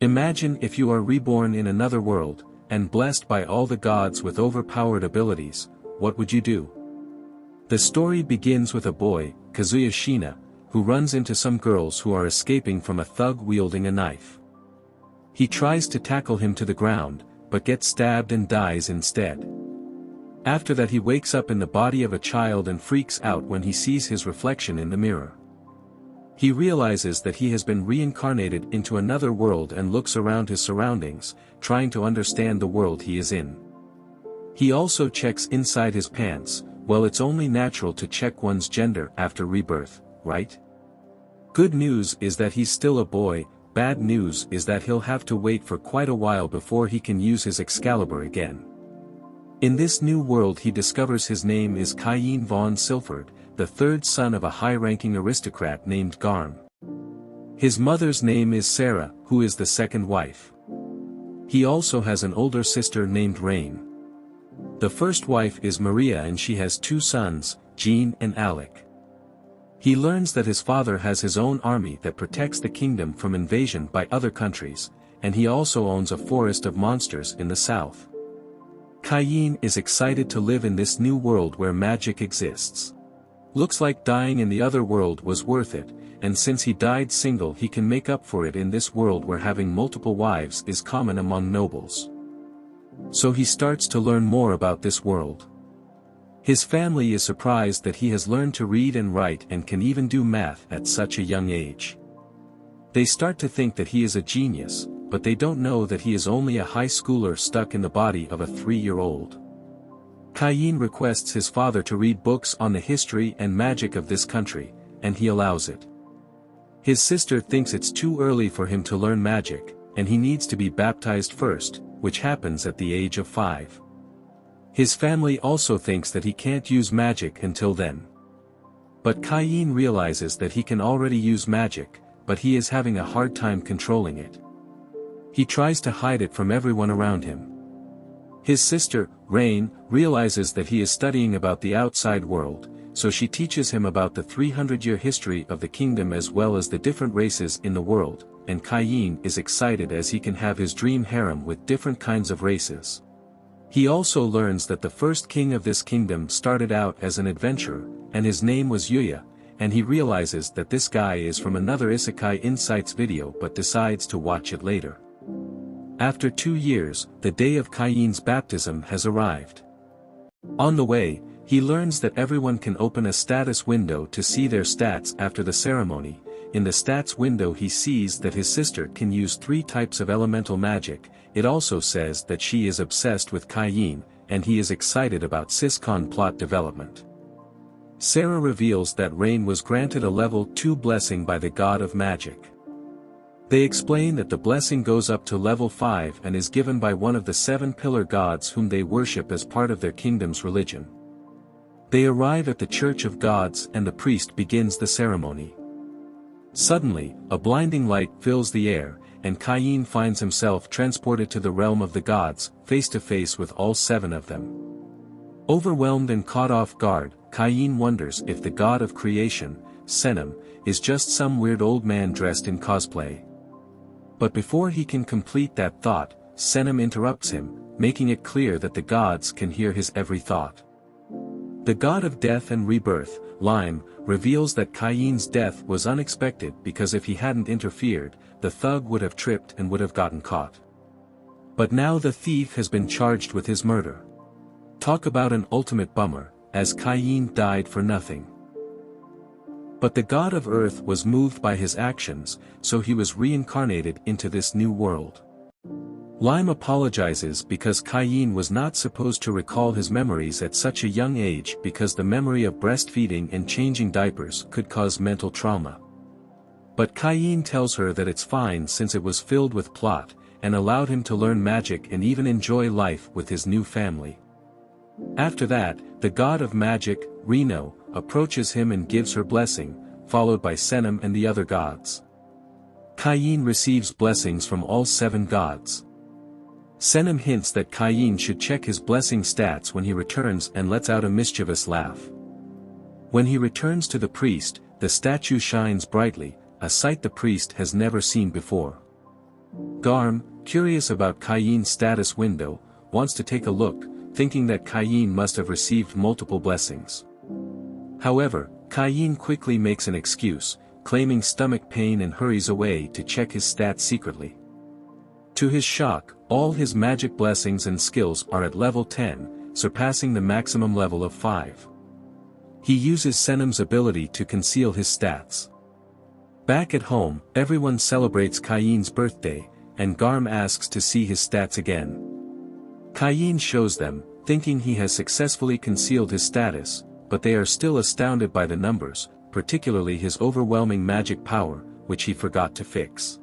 Imagine if you are reborn in another world, and blessed by all the gods with overpowered abilities, what would you do? The story begins with a boy, Kaazuya Shiina, who runs into some girls who are escaping from a thug wielding a knife. He tries to tackle him to the ground, but gets stabbed and dies instead. After that he wakes up in the body of a child and freaks out when he sees his reflection in the mirror. He realizes that he has been reincarnated into another world and looks around his surroundings, trying to understand the world he is in. He also checks inside his pants. Well, it's only natural to check one's gender after rebirth, right? Good news is that he's still a boy, bad news is that he'll have to wait for quite a while before he can use his Excalibur again. In this new world he discovers his name is Cain von Silford, the third son of a high-ranking aristocrat named Garm. His mother's name is Sarah, who is the second wife. He also has an older sister named Rain. The first wife is Maria and she has two sons, Jean and Alec. He learns that his father has his own army that protects the kingdom from invasion by other countries, and he also owns a forest of monsters in the south. Cain is excited to live in this new world where magic exists. Looks like dying in the other world was worth it, and since he died single he can make up for it in this world where having multiple wives is common among nobles. So he starts to learn more about this world. His family is surprised that he has learned to read and write and can even do math at such a young age. They start to think that he is a genius, but they don't know that he is only a high schooler stuck in the body of a 3-year-old. Cain requests his father to read books on the history and magic of this country, and he allows it. His sister thinks it's too early for him to learn magic, and he needs to be baptized first, which happens at the age of 5. His family also thinks that he can't use magic until then. But Cain realizes that he can already use magic, but he is having a hard time controlling it. He tries to hide it from everyone around him. His sister, Rain, realizes that he is studying about the outside world, so she teaches him about the 300-year history of the kingdom as well as the different races in the world, and Cain is excited as he can have his dream harem with different kinds of races. He also learns that the first king of this kingdom started out as an adventurer, and his name was Yuya, and he realizes that this guy is from another Isekai Insights video but decides to watch it later. After 2 years, the day of Cain's baptism has arrived. On the way, he learns that everyone can open a status window to see their stats after the ceremony. In the stats window he sees that his sister can use 3 types of elemental magic. It also says that she is obsessed with Cain, and he is excited about Siscon plot development. Sarah reveals that Rain was granted a level 2 blessing by the god of magic. They explain that the blessing goes up to level 5 and is given by one of the 7 pillar gods whom they worship as part of their kingdom's religion. They arrive at the Church of Gods and the priest begins the ceremony. Suddenly, a blinding light fills the air, and Cain finds himself transported to the realm of the gods, face to face with all 7 of them. Overwhelmed and caught off guard, Cain wonders if the god of creation, Senem, is just some weird old man dressed in cosplay. But before he can complete that thought, Senem interrupts him, making it clear that the gods can hear his every thought. The god of death and rebirth, Lime, reveals that Cain's death was unexpected because if he hadn't interfered, the thug would have tripped and would have gotten caught. But now the thief has been charged with his murder. Talk about an ultimate bummer, as Cain died for nothing. But the god of earth was moved by his actions, so he was reincarnated into this new world. Lime apologizes because Cain was not supposed to recall his memories at such a young age because the memory of breastfeeding and changing diapers could cause mental trauma. But Cain tells her that it's fine since it was filled with plot, and allowed him to learn magic and even enjoy life with his new family. After that, the god of magic, Reno, approaches him and gives her blessing, followed by Senem and the other gods. Cain receives blessings from all 7 gods. Senem hints that Cain should check his blessing stats when he returns and lets out a mischievous laugh. When he returns to the priest, the statue shines brightly, a sight the priest has never seen before. Garm, curious about Cain's status window, wants to take a look, thinking that Cain must have received multiple blessings. However, Cain quickly makes an excuse, claiming stomach pain and hurries away to check his stats secretly. To his shock, all his magic blessings and skills are at level 10, surpassing the maximum level of 5. He uses Senum's ability to conceal his stats. Back at home, everyone celebrates Cain's birthday, and Garm asks to see his stats again. Cain shows them, thinking he has successfully concealed his status, but they are still astounded by the numbers, particularly his overwhelming magic power, which he forgot to fix.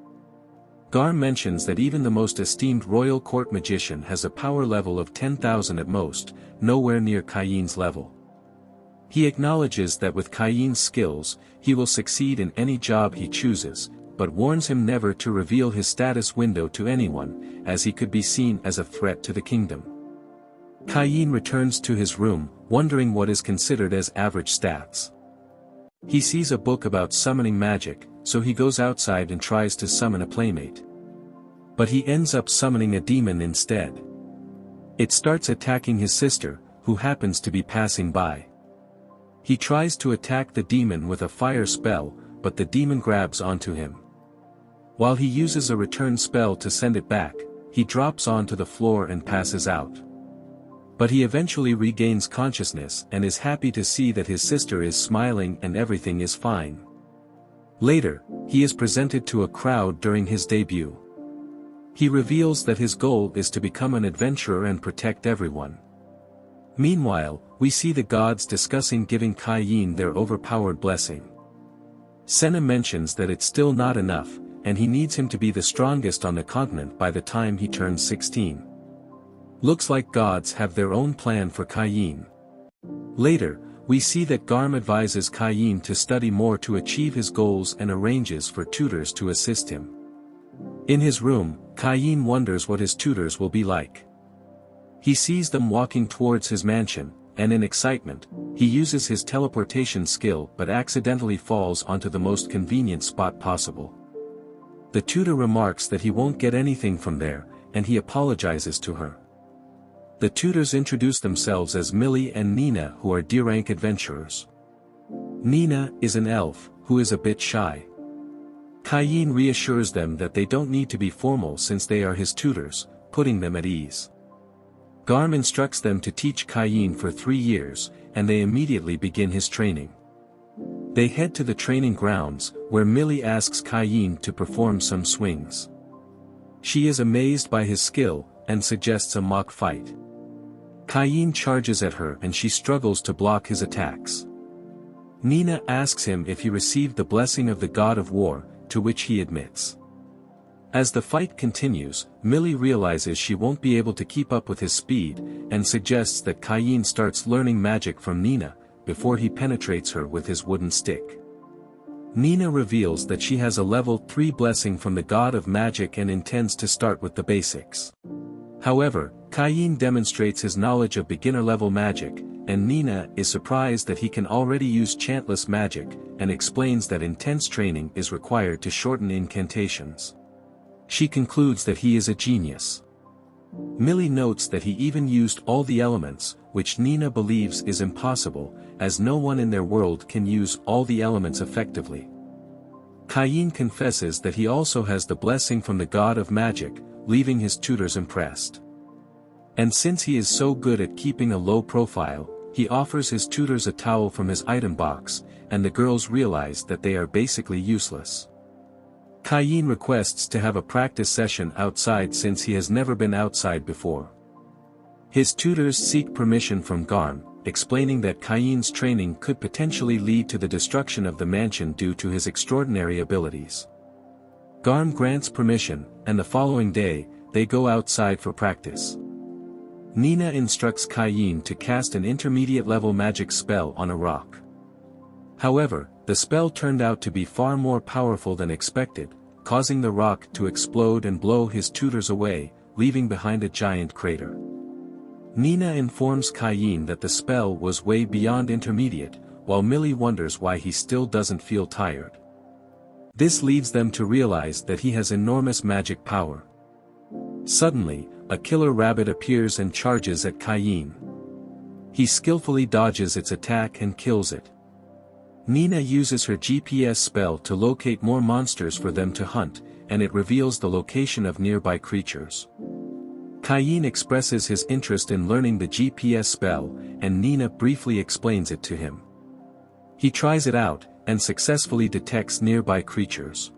Garm mentions that even the most esteemed royal court magician has a power level of 10,000 at most, nowhere near Cain's level. He acknowledges that with Cain's skills, he will succeed in any job he chooses, but warns him never to reveal his status window to anyone, as he could be seen as a threat to the kingdom. Cain returns to his room, wondering what is considered as average stats. He sees a book about summoning magic, so he goes outside and tries to summon a playmate. But he ends up summoning a demon instead. It starts attacking his sister, who happens to be passing by. He tries to attack the demon with a fire spell, but the demon grabs onto him. While he uses a return spell to send it back, he drops onto the floor and passes out. But he eventually regains consciousness and is happy to see that his sister is smiling and everything is fine. Later, he is presented to a crowd during his debut. He reveals that his goal is to become an adventurer and protect everyone. Meanwhile, we see the gods discussing giving Cain their overpowered blessing. Senna mentions that it's still not enough, and he needs him to be the strongest on the continent by the time he turns 16. Looks like gods have their own plan for Cain. Later, we see that Garm advises Cain to study more to achieve his goals and arranges for tutors to assist him. In his room, Cain wonders what his tutors will be like. He sees them walking towards his mansion, and in excitement, he uses his teleportation skill but accidentally falls onto the most convenient spot possible. The tutor remarks that he won't get anything from there, and he apologizes to her. The tutors introduce themselves as Millie and Nina, who are D-rank adventurers. Nina is an elf, who is a bit shy. Cain reassures them that they don't need to be formal since they are his tutors, putting them at ease. Garm instructs them to teach Cain for 3 years, and they immediately begin his training. They head to the training grounds, where Millie asks Cain to perform some swings. She is amazed by his skill, and suggests a mock fight. Cain charges at her and she struggles to block his attacks. Nina asks him if he received the blessing of the god of war, to which he admits. As the fight continues, Millie realizes she won't be able to keep up with his speed, and suggests that Cain starts learning magic from Nina, before he penetrates her with his wooden stick. Nina reveals that she has a level 3 blessing from the god of magic and intends to start with the basics. However, Cain demonstrates his knowledge of beginner-level magic, and Nina is surprised that he can already use chantless magic, and explains that intense training is required to shorten incantations. She concludes that he is a genius. Millie notes that he even used all the elements, which Nina believes is impossible, as no one in their world can use all the elements effectively. Cain confesses that he also has the blessing from the god of magic, leaving his tutors impressed. And since he is so good at keeping a low profile, he offers his tutors a towel from his item box, and the girls realize that they are basically useless. Cain requests to have a practice session outside since he has never been outside before. His tutors seek permission from Garm, explaining that Cain's training could potentially lead to the destruction of the mansion due to his extraordinary abilities. Garm grants permission, and the following day, they go outside for practice. Nina instructs Cain to cast an intermediate-level magic spell on a rock. However, the spell turned out to be far more powerful than expected, causing the rock to explode and blow his tutors away, leaving behind a giant crater. Nina informs Cain that the spell was way beyond intermediate, while Millie wonders why he still doesn't feel tired. This leads them to realize that he has enormous magic power. Suddenly, a killer rabbit appears and charges at Cain. He skillfully dodges its attack and kills it. Nina uses her GPS spell to locate more monsters for them to hunt, and it reveals the location of nearby creatures. Cain expresses his interest in learning the GPS spell, and Nina briefly explains it to him. He tries it out, and successfully detects nearby creatures.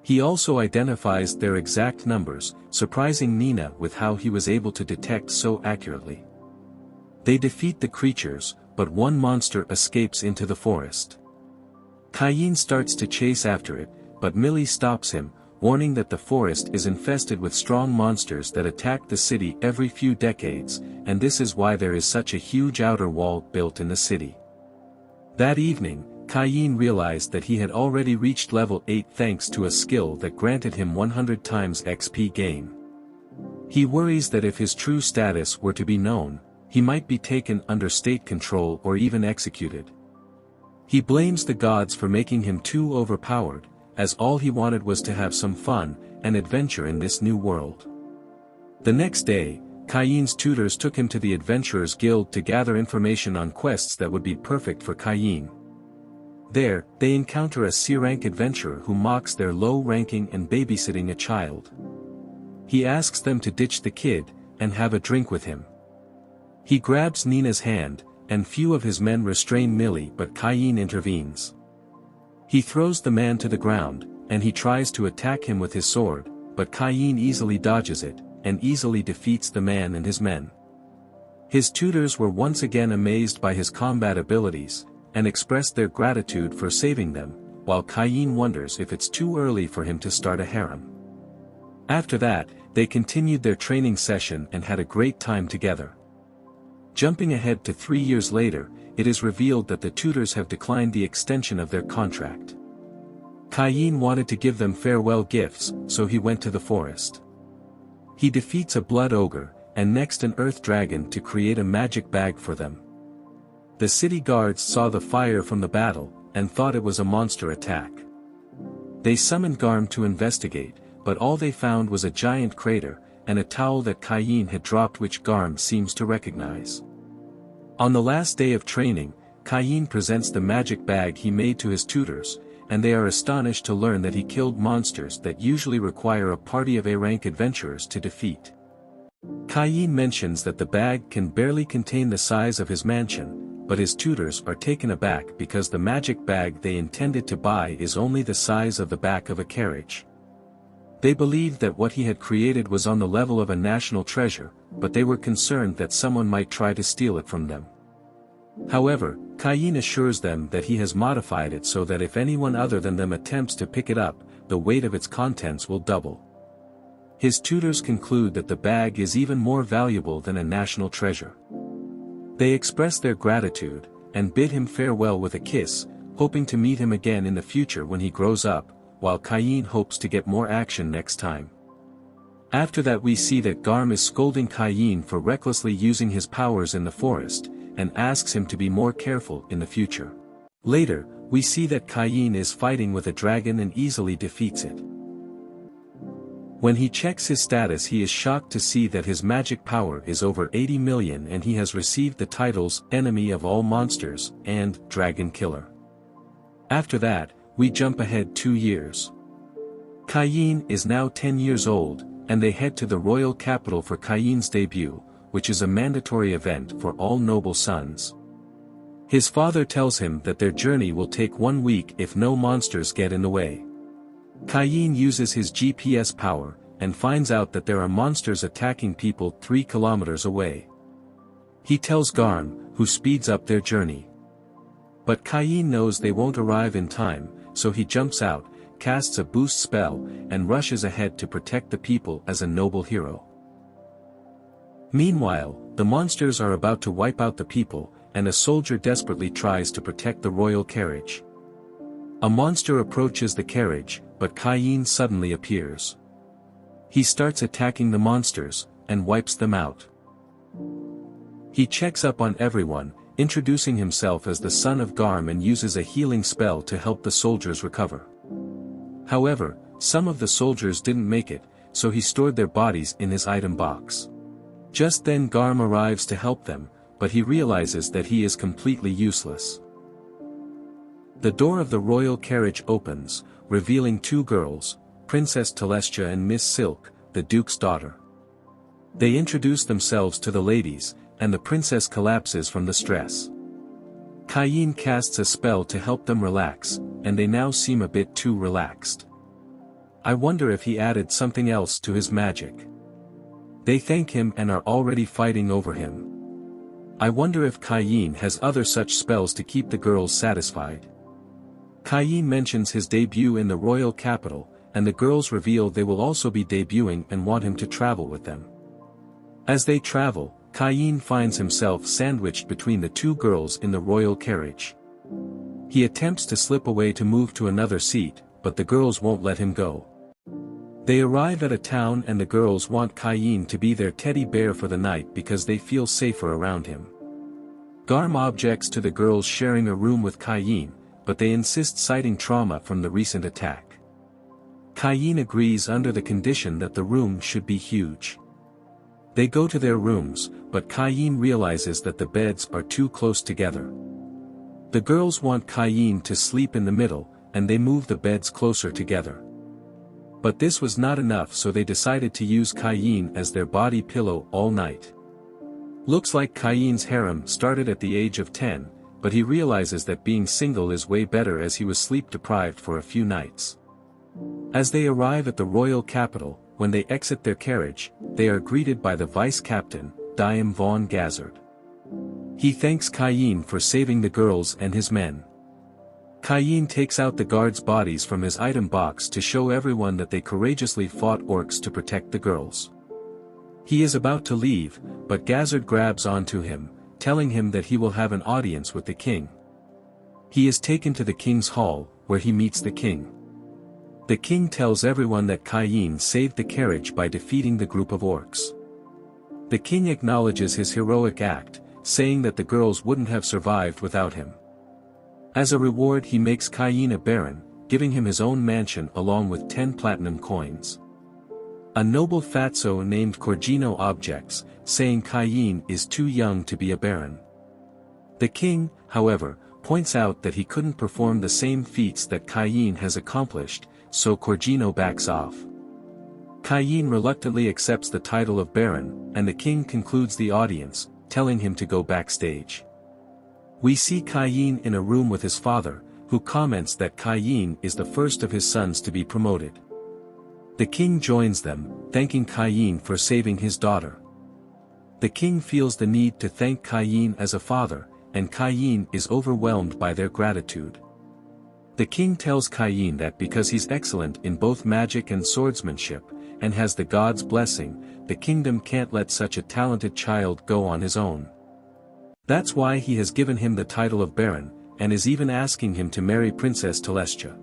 He also identifies their exact numbers, surprising Nina with how he was able to detect so accurately. They defeat the creatures, but one monster escapes into the forest. Cain starts to chase after it, but Millie stops him, warning that the forest is infested with strong monsters that attack the city every few decades, and this is why there is such a huge outer wall built in the city. That evening, Cain realized that he had already reached level 8 thanks to a skill that granted him 100 times XP gain. He worries that if his true status were to be known, he might be taken under state control or even executed. He blames the gods for making him too overpowered, as all he wanted was to have some fun and adventure in this new world. The next day, Cain's tutors took him to the Adventurers Guild to gather information on quests that would be perfect for Cain. There, they encounter a C-rank adventurer who mocks their low ranking and babysitting a child. He asks them to ditch the kid, and have a drink with him. He grabs Nina's hand, and few of his men restrain Millie but Cain intervenes. He throws the man to the ground, and he tries to attack him with his sword, but Cain easily dodges it, and easily defeats the man and his men. His tutors were once again amazed by his combat abilities, and expressed their gratitude for saving them, while Cain wonders if it's too early for him to start a harem. After that, they continued their training session and had a great time together. Jumping ahead to 3 years later, it is revealed that the tutors have declined the extension of their contract. Cain wanted to give them farewell gifts, so he went to the forest. He defeats a blood ogre, and next an earth dragon to create a magic bag for them. The city guards saw the fire from the battle, and thought it was a monster attack. They summoned Garm to investigate, but all they found was a giant crater, and a towel that Cain had dropped which Garm seems to recognize. On the last day of training, Cain presents the magic bag he made to his tutors, and they are astonished to learn that he killed monsters that usually require a party of A-rank adventurers to defeat. Cain mentions that the bag can barely contain the size of his mansion, but his tutors are taken aback because the magic bag they intended to buy is only the size of the back of a carriage. They believed that what he had created was on the level of a national treasure, but they were concerned that someone might try to steal it from them. However, Cain assures them that he has modified it so that if anyone other than them attempts to pick it up, the weight of its contents will double. His tutors conclude that the bag is even more valuable than a national treasure. They express their gratitude, and bid him farewell with a kiss, hoping to meet him again in the future when he grows up, while Cain hopes to get more action next time. After that we see that Garm is scolding Cain for recklessly using his powers in the forest, and asks him to be more careful in the future. Later, we see that Cain is fighting with a dragon and easily defeats it. When he checks his status he is shocked to see that his magic power is over 80 million and he has received the titles Enemy of All Monsters and Dragon Killer. After that, we jump ahead 2 years. Cain is now 10 years old, and they head to the royal capital for Cain's debut, which is a mandatory event for all noble sons. His father tells him that their journey will take 1 week if no monsters get in the way. Cain uses his GPS power, and finds out that there are monsters attacking people 3 kilometers away. He tells Garm, who speeds up their journey. But Cain knows they won't arrive in time, so he jumps out, casts a boost spell, and rushes ahead to protect the people as a noble hero. Meanwhile, the monsters are about to wipe out the people, and a soldier desperately tries to protect the royal carriage. A monster approaches the carriage, but Cain suddenly appears. He starts attacking the monsters, and wipes them out. He checks up on everyone, introducing himself as the son of Garm and uses a healing spell to help the soldiers recover. However, some of the soldiers didn't make it, so he stored their bodies in his item box. Just then Garm arrives to help them, but he realizes that he is completely useless. The door of the royal carriage opens, revealing two girls, Princess Telestia and Miss Silk, the Duke's daughter. They introduce themselves to the ladies, and the princess collapses from the stress. Cain casts a spell to help them relax, and they now seem a bit too relaxed. I wonder if he added something else to his magic. They thank him and are already fighting over him. I wonder if Cain has other such spells to keep the girls satisfied. Cain mentions his debut in the royal capital, and the girls reveal they will also be debuting and want him to travel with them. As they travel, Cain finds himself sandwiched between the two girls in the royal carriage. He attempts to slip away to move to another seat, but the girls won't let him go. They arrive at a town and the girls want Cain to be their teddy bear for the night because they feel safer around him. Garm objects to the girls sharing a room with Cain, but they insist citing trauma from the recent attack. Cain agrees under the condition that the room should be huge. They go to their rooms, but Cain realizes that the beds are too close together. The girls want Cain to sleep in the middle, and they move the beds closer together. But this was not enough, so they decided to use Cain as their body pillow all night. Looks like Cain's harem started at the age of 10, but he realizes that being single is way better as he was sleep deprived for a few nights. As they arrive at the royal capital, when they exit their carriage, they are greeted by the vice-captain, Cain von Silford. He thanks Cain for saving the girls and his men. Cain takes out the guards' bodies from his item box to show everyone that they courageously fought orcs to protect the girls. He is about to leave, but Silford grabs onto him, telling him that he will have an audience with the king. He is taken to the king's hall, where he meets the king. The king tells everyone that Cain saved the carriage by defeating the group of orcs. The king acknowledges his heroic act, saying that the girls wouldn't have survived without him. As a reward he makes Cain a baron, giving him his own mansion along with 10 platinum coins. A noble fatso named Corgino objects, saying Cain is too young to be a baron. The king, however, points out that he couldn't perform the same feats that Cain has accomplished, so Corgino backs off. Cain reluctantly accepts the title of baron, and the king concludes the audience, telling him to go backstage. We see Cain in a room with his father, who comments that Cain is the first of his sons to be promoted. The king joins them, thanking Cain for saving his daughter. The king feels the need to thank Cain as a father, and Cain is overwhelmed by their gratitude. The king tells Cain that because he's excellent in both magic and swordsmanship, and has the god's blessing, the kingdom can't let such a talented child go on his own. That's why he has given him the title of baron, and is even asking him to marry Princess Telestia.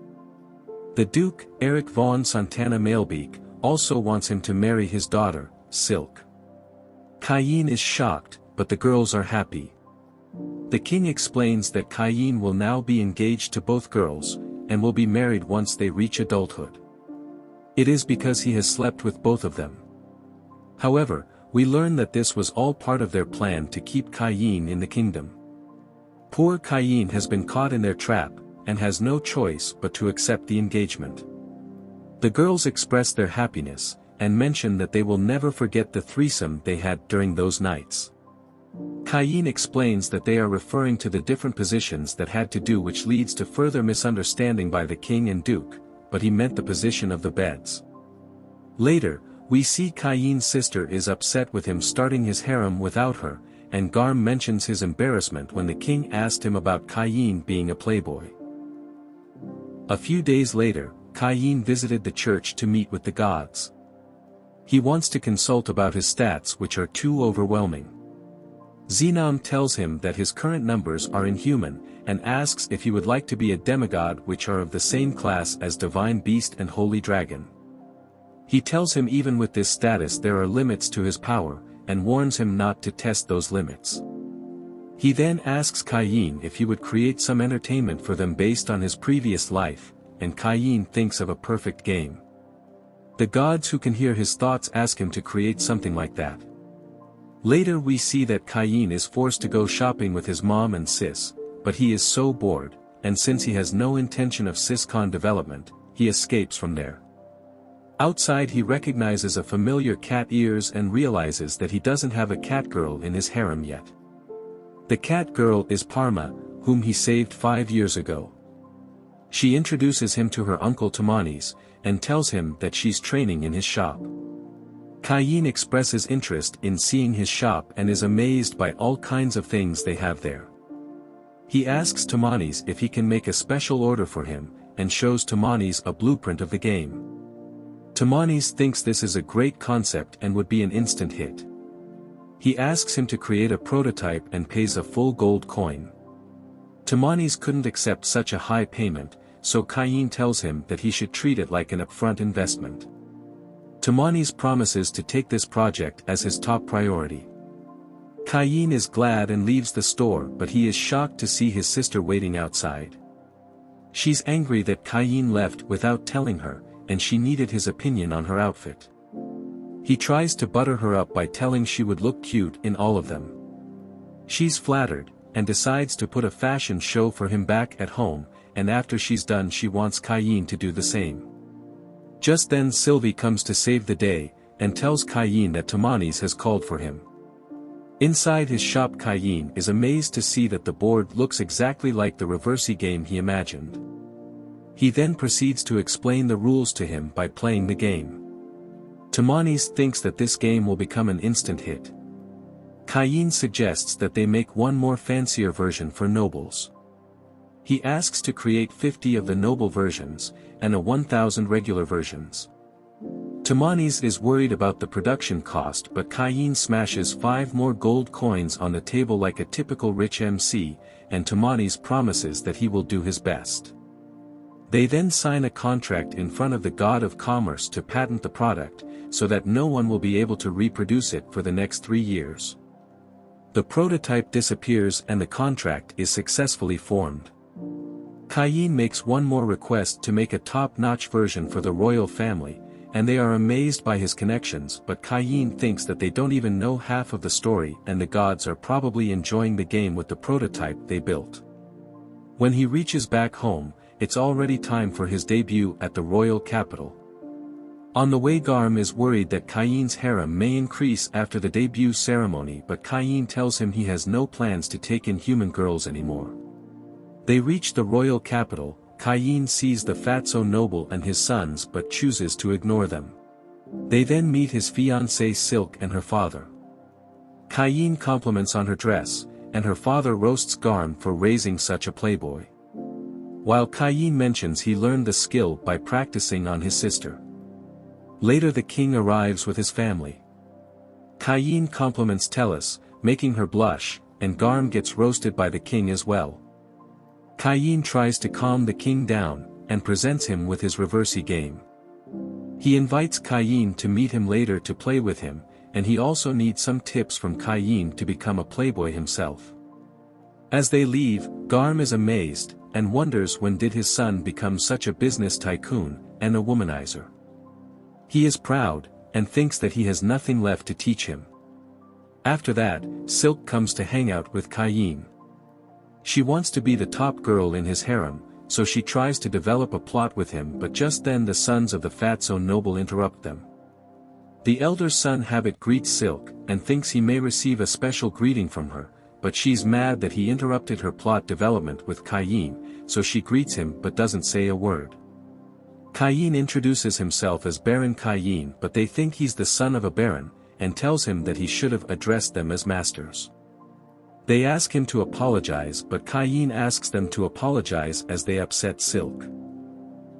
The Duke, Eric von Santana Mailbeek, also wants him to marry his daughter, Silk. Cain is shocked, but the girls are happy. The king explains that Cain will now be engaged to both girls, and will be married once they reach adulthood. It is because he has slept with both of them. However, we learn that this was all part of their plan to keep Cain in the kingdom. Poor Cain has been caught in their trap, and has no choice but to accept the engagement. The girls express their happiness, and mention that they will never forget the threesome they had during those nights. Cain explains that they are referring to the different positions that had to do, which leads to further misunderstanding by the king and duke, but he meant the position of the beds. Later, we see Cain's sister is upset with him starting his harem without her, and Garm mentions his embarrassment when the king asked him about Cain being a playboy. A few days later, Cain visited the church to meet with the gods. He wants to consult about his stats, which are too overwhelming. Xenon tells him that his current numbers are inhuman, and asks if he would like to be a demigod, which are of the same class as Divine Beast and Holy Dragon. He tells him even with this status there are limits to his power, and warns him not to test those limits. He then asks Cain if he would create some entertainment for them based on his previous life, and Cain thinks of a perfect game. The gods who can hear his thoughts ask him to create something like that. Later we see that Cain is forced to go shopping with his mom and sis, but he is so bored, and since he has no intention of siscon development, he escapes from there. Outside he recognizes a familiar cat ears and realizes that he doesn't have a cat girl in his harem yet. The cat girl is Parma, whom he saved 5 years ago. She introduces him to her uncle Tamanis, and tells him that she's training in his shop. Cain expresses interest in seeing his shop and is amazed by all kinds of things they have there. He asks Tamanis if he can make a special order for him, and shows Tamanis a blueprint of the game. Tamanis thinks this is a great concept and would be an instant hit. He asks him to create a prototype and pays a full gold coin. Tamanis couldn't accept such a high payment, so Cain tells him that he should treat it like an upfront investment. Tamanis promises to take this project as his top priority. Cain is glad and leaves the store, but he is shocked to see his sister waiting outside. She's angry that Cain left without telling her, and she needed his opinion on her outfit. He tries to butter her up by telling she would look cute in all of them. She's flattered, and decides to put a fashion show for him back at home, and after she's done she wants Cain to do the same. Just then Sylvie comes to save the day, and tells Cain that Tamanis has called for him. Inside his shop Cain is amazed to see that the board looks exactly like the reversey game he imagined. He then proceeds to explain the rules to him by playing the game. Tamanis thinks that this game will become an instant hit. Cain suggests that they make one more fancier version for nobles. He asks to create 50 of the noble versions, and a 1,000 regular versions. Tamanis is worried about the production cost, but Cain smashes 5 more gold coins on the table like a typical rich MC, and Tamanis promises that he will do his best. They then sign a contract in front of the god of commerce to patent the product, so that no one will be able to reproduce it for the next 3 years. The prototype disappears and the contract is successfully formed. Cain makes one more request to make a top-notch version for the royal family, and they are amazed by his connections, but Cain thinks that they don't even know half of the story and the gods are probably enjoying the game with the prototype they built. When he reaches back home, it's already time for his debut at the royal capital. On the way Garm is worried that Cain's harem may increase after the debut ceremony, but Cain tells him he has no plans to take in human girls anymore. They reach the royal capital. Cain sees the fatso noble and his sons but chooses to ignore them. They then meet his fiancée Silk and her father. Cain compliments on her dress, and her father roasts Garm for raising such a playboy. While Cain mentions he learned the skill by practicing on his sister. Later the king arrives with his family. Cain compliments Tellus, making her blush, and Garm gets roasted by the king as well. Cain tries to calm the king down, and presents him with his reversey game. He invites Cain to meet him later to play with him, and he also needs some tips from Cain to become a playboy himself. As they leave, Garm is amazed, and wonders when did his son become such a business tycoon, and a womanizer. He is proud, and thinks that he has nothing left to teach him. After that, Silk comes to hang out with Cain. She wants to be the top girl in his harem, so she tries to develop a plot with him, but just then the sons of the fatso noble interrupt them. The elder son Habit greets Silk, and thinks he may receive a special greeting from her, but she's mad that he interrupted her plot development with Cain, so she greets him but doesn't say a word. Cain introduces himself as Baron Cain, but they think he's the son of a baron, and tells him that he should have addressed them as masters. They ask him to apologize, but Cain asks them to apologize as they upset Silk.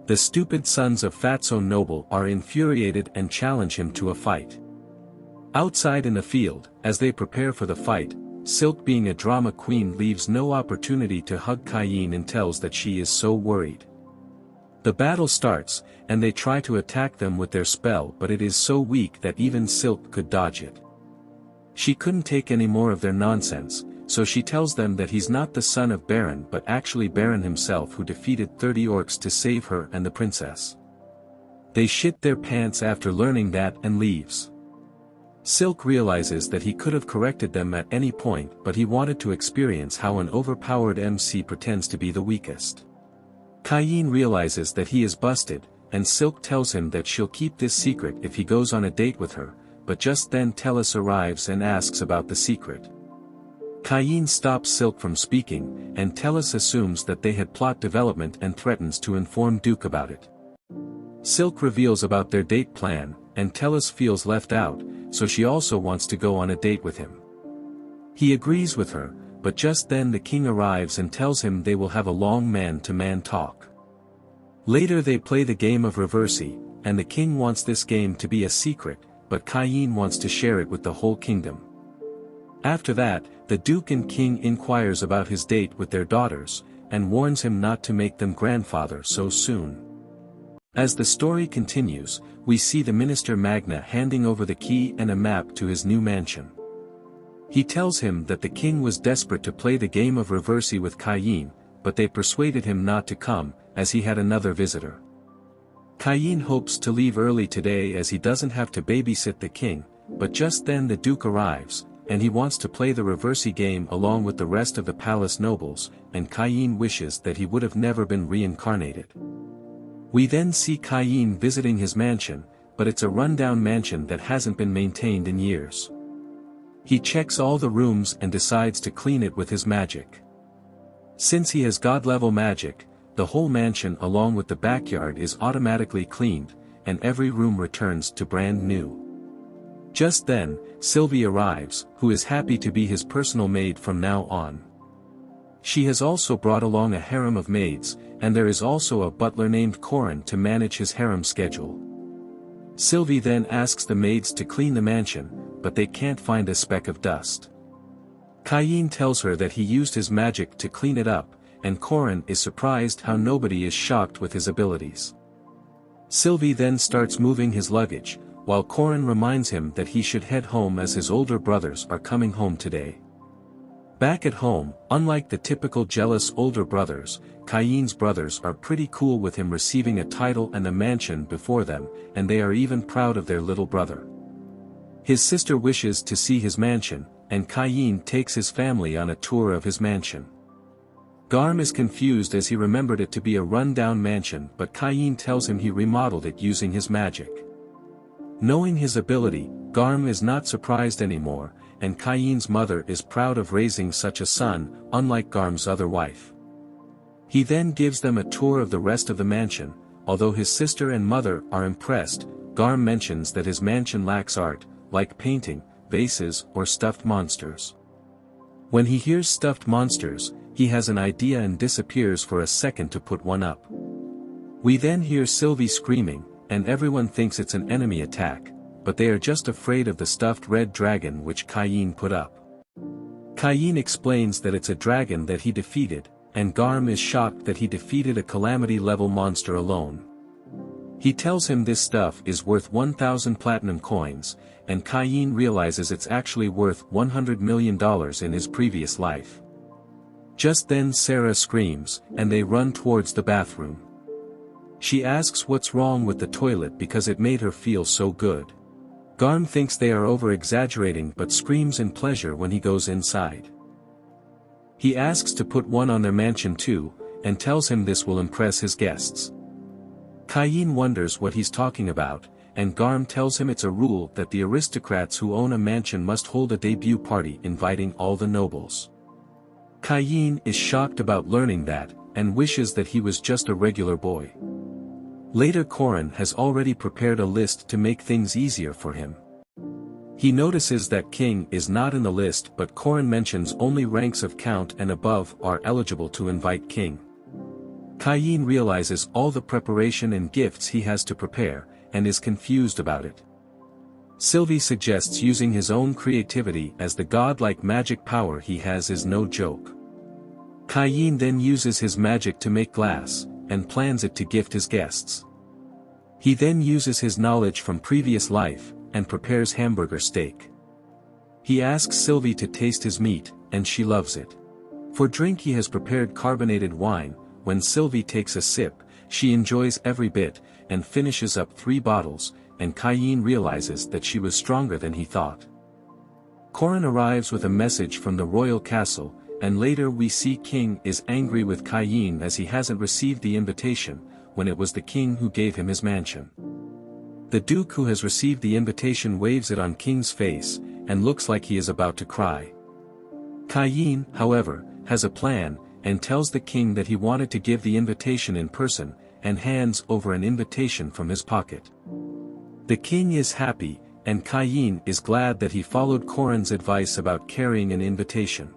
The stupid sons of Fatso Noble are infuriated and challenge him to a fight. Outside in the field, as they prepare for the fight, Silk, being a drama queen, leaves no opportunity to hug Cain and tells that she is so worried. The battle starts, and they try to attack them with their spell, but it is so weak that even Silk could dodge it. She couldn't take any more of their nonsense, so she tells them that he's not the son of Baron but actually Baron himself who defeated 30 orcs to save her and the princess. They shit their pants after learning that and leaves. Silk realizes that he could have corrected them at any point but he wanted to experience how an overpowered MC pretends to be the weakest. Cain realizes that he is busted, and Silk tells him that she'll keep this secret if he goes on a date with her, but just then Tellus arrives and asks about the secret. Cain stops Silk from speaking, and Tellus assumes that they had plot development and threatens to inform Duke about it. Silk reveals about their date plan, and Tellus feels left out, so she also wants to go on a date with him. He agrees with her, but just then the king arrives and tells him they will have a long man-to-man talk. Later they play the game of Reversi, and the king wants this game to be a secret, but Cain wants to share it with the whole kingdom. After that, the duke and king inquires about his date with their daughters, and warns him not to make them grandfather so soon. As the story continues, we see the Minister Magna handing over the key and a map to his new mansion. He tells him that the king was desperate to play the game of Reversi with Cain, but they persuaded him not to come, as he had another visitor. Cain hopes to leave early today as he doesn't have to babysit the king, but just then the duke arrives, and he wants to play the Reversi game along with the rest of the palace nobles, and Cain wishes that he would have never been reincarnated. We then see Cain visiting his mansion, but it's a rundown mansion that hasn't been maintained in years. He checks all the rooms and decides to clean it with his magic. Since he has god-level magic, the whole mansion along with the backyard is automatically cleaned, and every room returns to brand new. Just then, Sylvie arrives, who is happy to be his personal maid from now on. She has also brought along a harem of maids, and there is also a butler named Corin to manage his harem schedule. Sylvie then asks the maids to clean the mansion, but they can't find a speck of dust. Cain tells her that he used his magic to clean it up, and Corin is surprised how nobody is shocked with his abilities. Sylvie then starts moving his luggage, while Corin reminds him that he should head home as his older brothers are coming home today. Back at home, unlike the typical jealous older brothers, Cain's brothers are pretty cool with him receiving a title and a mansion before them, and they are even proud of their little brother. His sister wishes to see his mansion, and Cain takes his family on a tour of his mansion. Garm is confused as he remembered it to be a run-down mansion, but Cain tells him he remodeled it using his magic. Knowing his ability, Garm is not surprised anymore, and Cain's mother is proud of raising such a son, unlike Garm's other wife. He then gives them a tour of the rest of the mansion. Although his sister and mother are impressed, Garm mentions that his mansion lacks art, like painting, vases or stuffed monsters. When he hears stuffed monsters, he has an idea and disappears for a second to put one up. We then hear Sylvie screaming, and everyone thinks it's an enemy attack, but they are just afraid of the stuffed red dragon which Cain put up. Cain explains that it's a dragon that he defeated, and Garm is shocked that he defeated a calamity-level monster alone. He tells him this stuff is worth 1,000 platinum coins, and Cain realizes it's actually worth $100 million in his previous life. Just then Sarah screams, and they run towards the bathroom. She asks what's wrong with the toilet because it made her feel so good. Garm thinks they are over-exaggerating but screams in pleasure when he goes inside. He asks to put one on their mansion too, and tells him this will impress his guests. Cain wonders what he's talking about, and Garm tells him it's a rule that the aristocrats who own a mansion must hold a debut party inviting all the nobles. Cain is shocked about learning that, and wishes that he was just a regular boy. Later Corin has already prepared a list to make things easier for him. He notices that King is not in the list but Corin mentions only ranks of Count and above are eligible to invite King. Cain realizes all the preparation and gifts he has to prepare, and is confused about it. Sylvie suggests using his own creativity as the godlike magic power he has is no joke. Cain then uses his magic to make glass, and plans it to gift his guests. He then uses his knowledge from previous life, and prepares hamburger steak. He asks Sylvie to taste his meat, and she loves it. For drink he has prepared carbonated wine. When Sylvie takes a sip, she enjoys every bit, and finishes up 3 bottles, and Cain realizes that she was stronger than he thought. Corin arrives with a message from the royal castle, and later we see King is angry with Cain as he hasn't received the invitation, when it was the king who gave him his mansion. The duke who has received the invitation waves it on King's face, and looks like he is about to cry. Cain, however, has a plan, and tells the king that he wanted to give the invitation in person, and hands over an invitation from his pocket. The king is happy, and Cain is glad that he followed Corin's advice about carrying an invitation.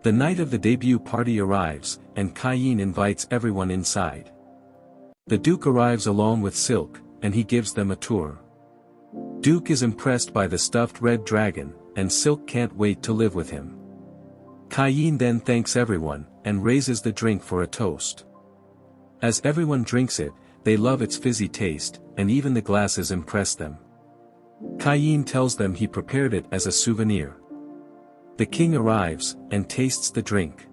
The night of the debut party arrives, and Cain invites everyone inside. The Duke arrives along with Silk, and he gives them a tour. Duke is impressed by the stuffed red dragon, and Silk can't wait to live with him. Cain then thanks everyone, and raises the drink for a toast. As everyone drinks it, they love its fizzy taste, and even the glasses impress them. Cain tells them he prepared it as a souvenir. The king arrives, and tastes the drink.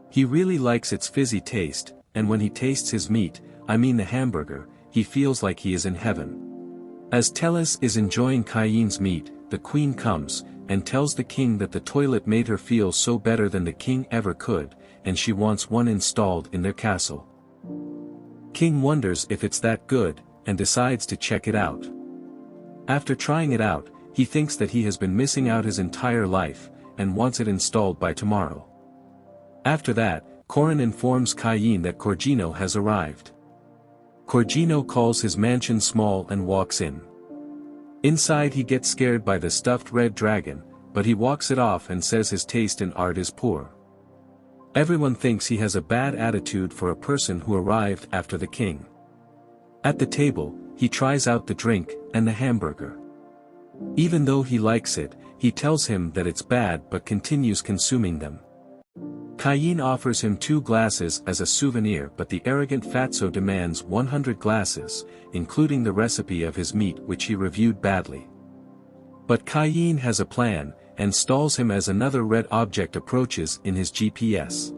He really likes its fizzy taste, and when he tastes his meat, I mean the hamburger, he feels like he is in heaven. As Tellus is enjoying Cain's meat, the queen comes, and tells the king that the toilet made her feel so better than the king ever could, and she wants one installed in their castle. King wonders if it's that good, and decides to check it out. After trying it out, he thinks that he has been missing out his entire life, and wants it installed by tomorrow. After that, Corin informs Cain that Corgino has arrived. Corgino calls his mansion small and walks in. Inside he gets scared by the stuffed red dragon, but he walks it off and says his taste in art is poor. Everyone thinks he has a bad attitude for a person who arrived after the king. At the table, he tries out the drink, and the hamburger. Even though he likes it, he tells him that it's bad but continues consuming them. Cain offers him 2 glasses as a souvenir, but the arrogant fatso demands 100 glasses, including the recipe of his meat which he reviewed badly. But Cain has a plan, and stalls him as another red object approaches in his GPS.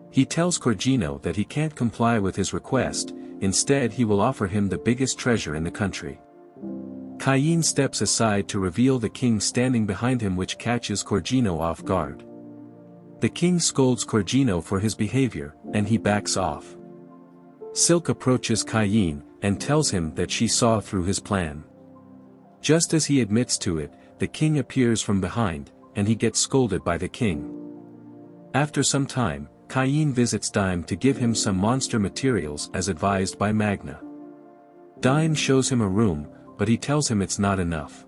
He tells Corgino that he can't comply with his request, instead he will offer him the biggest treasure in the country. Cain steps aside to reveal the king standing behind him, which catches Corgino off guard. The king scolds Corgino for his behavior, and he backs off. Silk approaches Cain, and tells him that she saw through his plan. Just as he admits to it, the king appears from behind, and he gets scolded by the king. After some time, Cain visits Dime to give him some monster materials as advised by Magna. Dime shows him a room, but he tells him it's not enough.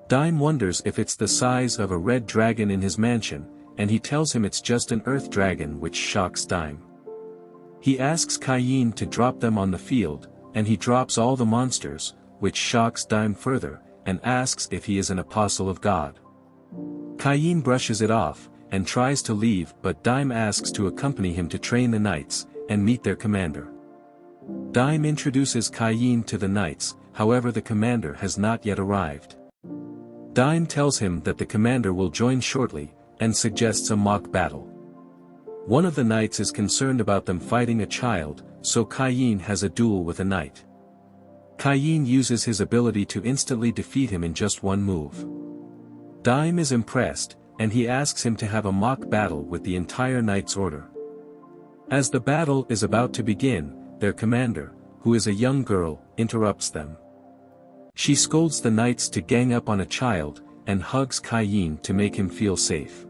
Dime wonders if it's the size of a red dragon in his mansion, and he tells him it's just an earth dragon, which shocks Dime. He asks Cain to drop them on the field, and he drops all the monsters, which shocks Dime further, and asks if he is an apostle of God. Cain brushes it off, and tries to leave, but Dime asks to accompany him to train the knights, and meet their commander. Dime introduces Cain to the knights, however the commander has not yet arrived. Dime tells him that the commander will join shortly, and suggests a mock battle. One of the knights is concerned about them fighting a child, so Cain has a duel with a knight. Cain uses his ability to instantly defeat him in just one move. Dime is impressed, and he asks him to have a mock battle with the entire knight's order. As the battle is about to begin, their commander, who is a young girl, interrupts them. She scolds the knights to gang up on a child, and hugs Cain to make him feel safe.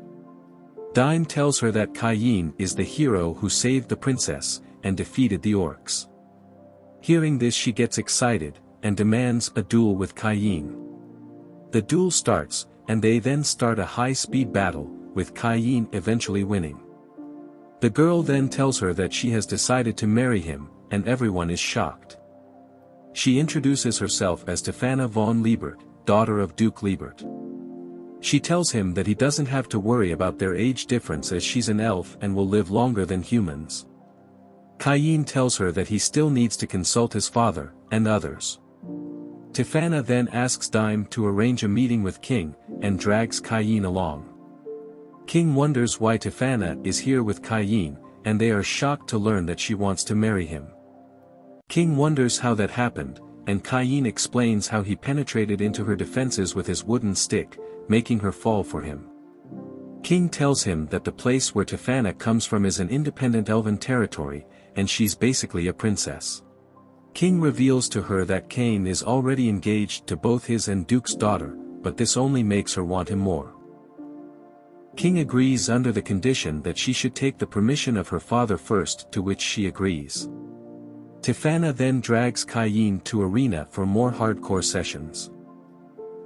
Dime tells her that Cain is the hero who saved the princess, and defeated the orcs. Hearing this, she gets excited, and demands a duel with Cain. The duel starts, and they then start a high-speed battle, with Cain eventually winning. The girl then tells her that she has decided to marry him, and everyone is shocked. She introduces herself as Stefana von Liebert, daughter of Duke Liebert. She tells him that he doesn't have to worry about their age difference as she's an elf and will live longer than humans. Cain tells her that he still needs to consult his father, and others. Stefana then asks Dime to arrange a meeting with King, and drags Cain along. King wonders why Tefana is here with Cain, and they are shocked to learn that she wants to marry him. King wonders how that happened, and Cain explains how he penetrated into her defenses with his wooden stick, making her fall for him. King tells him that the place where Tefana comes from is an independent elven territory, and she's basically a princess. King reveals to her that Cain is already engaged to both his and Duke's daughter, but this only makes her want him more. King agrees under the condition that she should take the permission of her father first, to which she agrees. Tefana then drags Cain to arena for more hardcore sessions.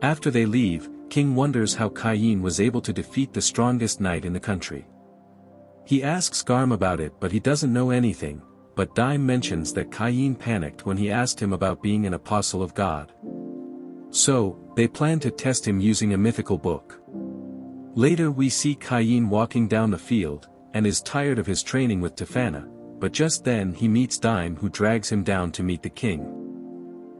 After they leave, King wonders how Cain was able to defeat the strongest knight in the country. He asks Garm about it, but he doesn't know anything, but Dime mentions that Cain panicked when he asked him about being an apostle of God. So, they plan to test him using a mythical book. Later we see Cain walking down the field, and is tired of his training with Tefana, but just then he meets Dime, who drags him down to meet the king.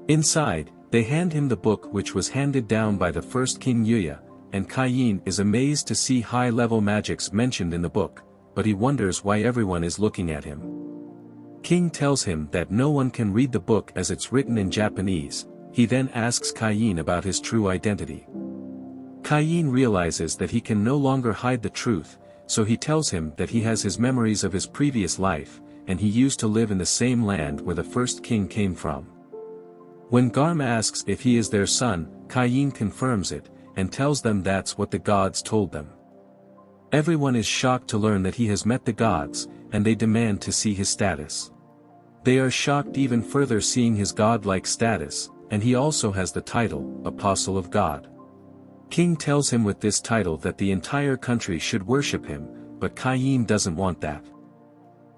Inside, they hand him the book which was handed down by the first King Yuya, and Cain is amazed to see high-level magics mentioned in the book, but he wonders why everyone is looking at him. King tells him that no one can read the book as it's written in Japanese. He then asks Cain about his true identity. Cain realizes that he can no longer hide the truth, so he tells him that he has his memories of his previous life, and he used to live in the same land where the first king came from. When Garm asks if he is their son, Cain confirms it, and tells them that's what the gods told them. Everyone is shocked to learn that he has met the gods, and they demand to see his status. They are shocked even further seeing his godlike status, and he also has the title, Apostle of God. King tells him with this title that the entire country should worship him, but Cain doesn't want that.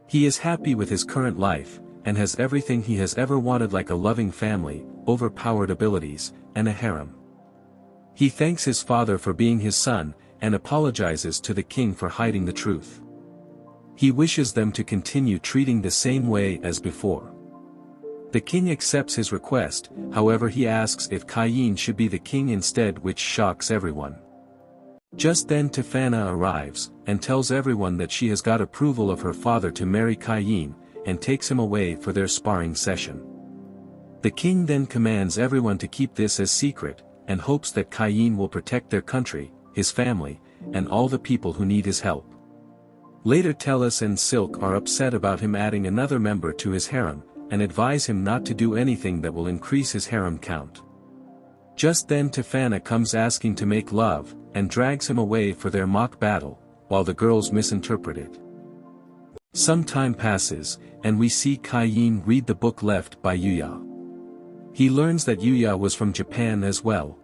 He is happy with his current life, and has everything he has ever wanted, like a loving family, overpowered abilities, and a harem. He thanks his father for being his son, and apologizes to the king for hiding the truth. He wishes them to continue treating the same way as before. The king accepts his request, however he asks if Cain should be the king instead, which shocks everyone. Just then Tefana arrives, and tells everyone that she has got approval of her father to marry Cain, and takes him away for their sparring session. The king then commands everyone to keep this as secret, and hopes that Cain will protect their country, his family, and all the people who need his help. Later Tellus and Silk are upset about him adding another member to his harem, and advise him not to do anything that will increase his harem count. Just then Tefana comes asking to make love, and drags him away for their mock battle, while the girls misinterpret it. Some time passes, and we see Cain read the book left by Yuya. He learns that Yuya was from Japan as well.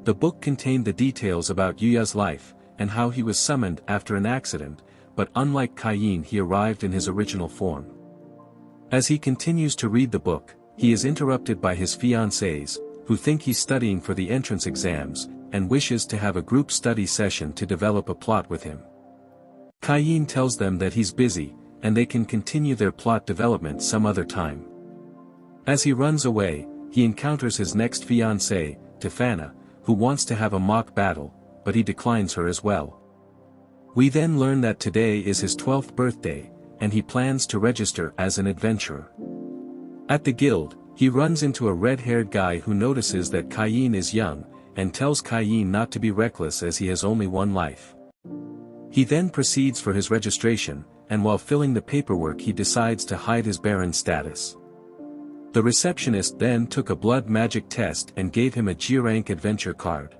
The book contained the details about Yuya's life, and how he was summoned after an accident, but unlike Cain he arrived in his original form. As he continues to read the book, he is interrupted by his fiancées, who think he's studying for the entrance exams, and wishes to have a group study session to develop a plot with him. Cain tells them that he's busy, and they can continue their plot development some other time. As he runs away, he encounters his next fiancée, Tefana, who wants to have a mock battle, but he declines her as well. We then learn that today is his 12th birthday, and he plans to register as an adventurer. At the guild, he runs into a red-haired guy who notices that Cain is young, and tells Cain not to be reckless as he has only one life. He then proceeds for his registration, and while filling the paperwork he decides to hide his Baron status. The receptionist then took a blood magic test and gave him a G-rank adventure card.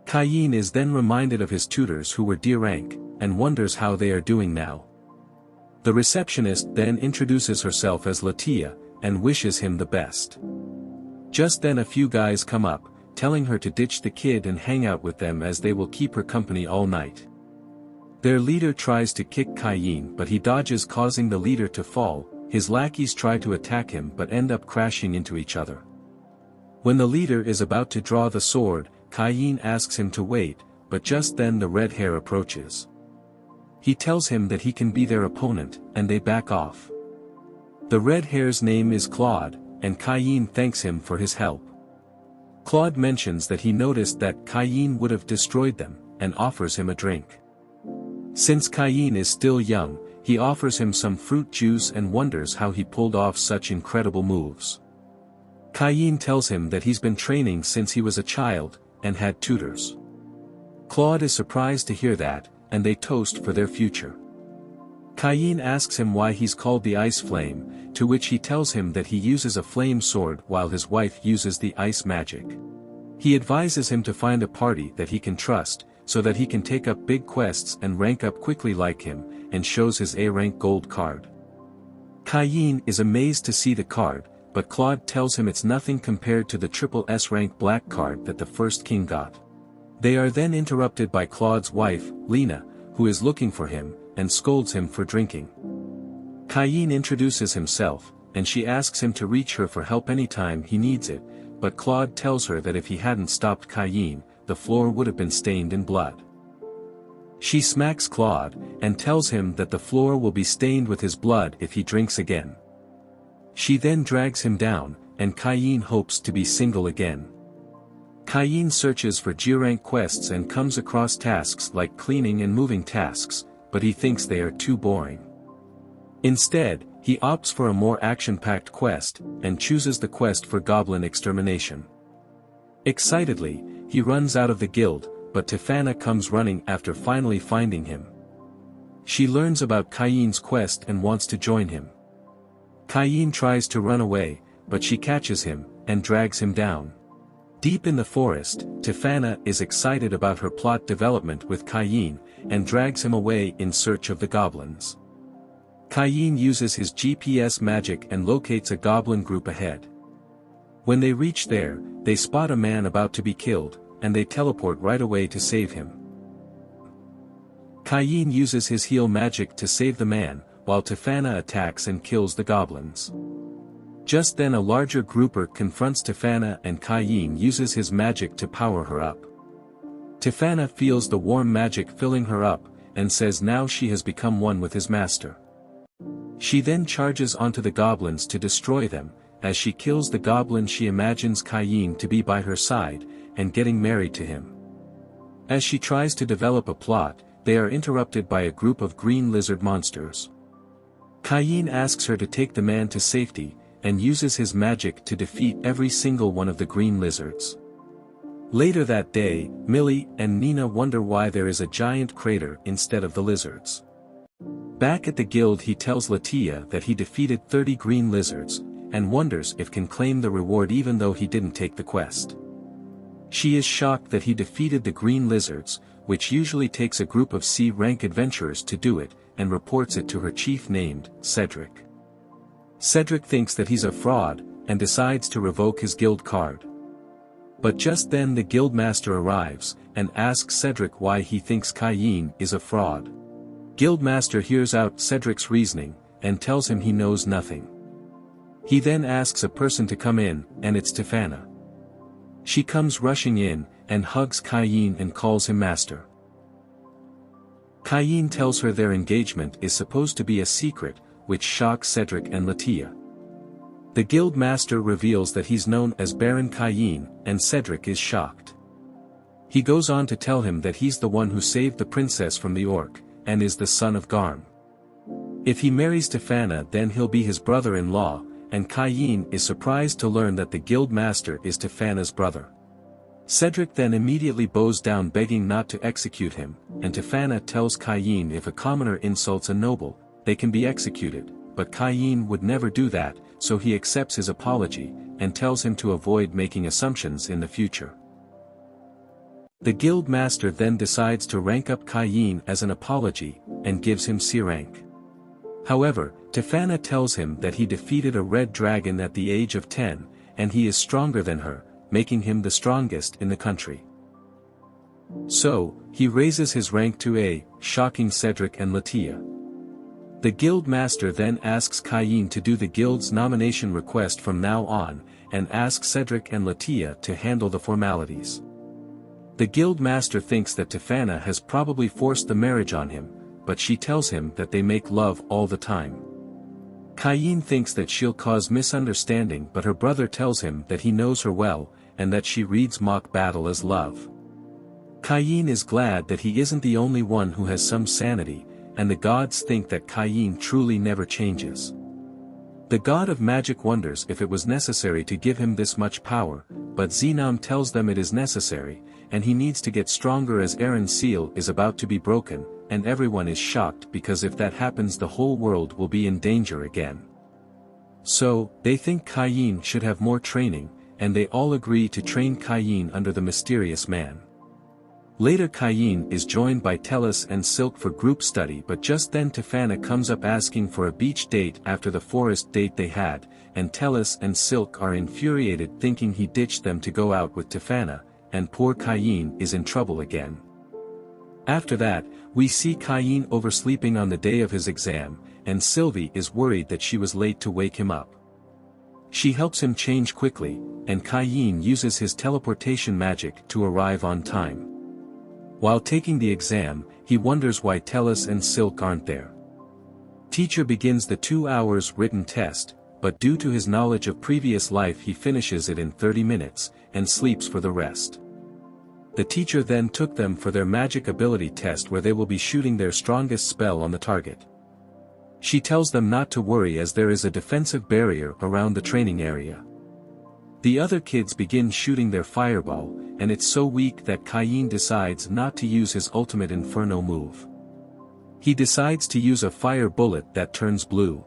Cain is then reminded of his tutors who were D-rank, and wonders how they are doing now. The receptionist then introduces herself as Latia, and wishes him the best. Just then a few guys come up, telling her to ditch the kid and hang out with them as they will keep her company all night. Their leader tries to kick Cain, but he dodges, causing the leader to fall. His lackeys try to attack him but end up crashing into each other. When the leader is about to draw the sword, Cain asks him to wait, but just then the red hair approaches. He tells him that he can be their opponent, and they back off. The red hair's name is Claude, and Cain thanks him for his help. Claude mentions that he noticed that Cain would have destroyed them, and offers him a drink. Since Cain is still young, he offers him some fruit juice and wonders how he pulled off such incredible moves. Cain tells him that he's been training since he was a child, and had tutors. Claude is surprised to hear that, and they toast for their future. Cain asks him why he's called the Ice Flame, to which he tells him that he uses a flame sword while his wife uses the ice magic. He advises him to find a party that he can trust, so that he can take up big quests and rank up quickly like him, and shows his A-rank gold card. Cain is amazed to see the card, but Claude tells him it's nothing compared to the triple S-rank black card that the first king got. They are then interrupted by Claude's wife, Lena, who is looking for him, and scolds him for drinking. Cain introduces himself, and she asks him to reach her for help anytime he needs it, but Claude tells her that if he hadn't stopped Cain, the floor would have been stained in blood. She smacks Claude, and tells him that the floor will be stained with his blood if he drinks again. She then drags him down, and Cain hopes to be single again. Cain searches for G-rank quests and comes across tasks like cleaning and moving tasks, but he thinks they are too boring. Instead, he opts for a more action-packed quest, and chooses the quest for goblin extermination. Excitedly, he runs out of the guild, but Tefana comes running after finally finding him. She learns about Cain's quest and wants to join him. Cain tries to run away, but she catches him, and drags him down. Deep in the forest, Tefana is excited about her plot development with Cain, and drags him away in search of the goblins. Cain uses his GPS magic and locates a goblin group ahead. When they reach there, they spot a man about to be killed, and they teleport right away to save him. Cain uses his heal magic to save the man, while Tefana attacks and kills the goblins. Just then a larger grouper confronts Tefana and Cain uses his magic to power her up. Tefana feels the warm magic filling her up, and says now she has become one with his master. She then charges onto the goblins to destroy them, as she kills the goblin she imagines Cain to be by her side, and getting married to him. As she tries to develop a plot, they are interrupted by a group of green lizard monsters. Cain asks her to take the man to safety, and uses his magic to defeat every single one of the green lizards. Later that day, Millie and Nina wonder why there is a giant crater instead of the lizards. Back at the guild he tells Latia that he defeated 30 green lizards, and wonders if can claim the reward even though he didn't take the quest. She is shocked that he defeated the green lizards, which usually takes a group of C-rank adventurers to do it, and reports it to her chief named Cedric. Cedric thinks that he's a fraud, and decides to revoke his guild card. But just then the guildmaster arrives, and asks Cedric why he thinks Cain is a fraud. Guildmaster hears out Cedric's reasoning, and tells him he knows nothing. He then asks a person to come in, and it's Tefana. She comes rushing in, and hugs Cain and calls him master. Cain tells her their engagement is supposed to be a secret, which shocks Cedric and Latia. The guild master reveals that he's known as Baron Cain, and Cedric is shocked. He goes on to tell him that he's the one who saved the princess from the orc, and is the son of Garm. If he marries Tefana then he'll be his brother-in-law, and Cain is surprised to learn that the guild master is Tefana's brother. Cedric then immediately bows down begging not to execute him, and Tefana tells Cain if a commoner insults a noble, they can be executed, but Cain would never do that, so he accepts his apology, and tells him to avoid making assumptions in the future. The guild master then decides to rank up Cain as an apology, and gives him C rank. However, Tefana tells him that he defeated a red dragon at the age of 10, and he is stronger than her, making him the strongest in the country. So, he raises his rank to A, shocking Cedric and Latia. The guild master then asks Cain to do the guild's nomination request from now on, and asks Cedric and Latia to handle the formalities. The guild master thinks that Tefana has probably forced the marriage on him, but she tells him that they make love all the time. Cain thinks that she'll cause misunderstanding, but her brother tells him that he knows her well, and that she reads mock battle as love. Cain is glad that he isn't the only one who has some sanity, and the gods think that Cain truly never changes. The god of magic wonders if it was necessary to give him this much power, but Xenom tells them it is necessary, and he needs to get stronger as Aaron's seal is about to be broken, and everyone is shocked because if that happens the whole world will be in danger again. So, they think Cain should have more training, and they all agree to train Cain under the mysterious man. Later Cain is joined by Tellus and Silk for group study, but just then Tefana comes up asking for a beach date after the forest date they had, and Tellus and Silk are infuriated thinking he ditched them to go out with Tefana, and poor Cain is in trouble again. After that, we see Cain oversleeping on the day of his exam, and Sylvie is worried that she was late to wake him up. She helps him change quickly, and Cain uses his teleportation magic to arrive on time. While taking the exam, he wonders why Tellus and Silk aren't there. Teacher begins the 2 hours written test, but due to his knowledge of previous life he finishes it in 30 minutes, and sleeps for the rest. The teacher then took them for their magic ability test where they will be shooting their strongest spell on the target. She tells them not to worry as there is a defensive barrier around the training area. The other kids begin shooting their fireball, and it's so weak that Cain decides not to use his ultimate inferno move. He decides to use a fire bullet that turns blue.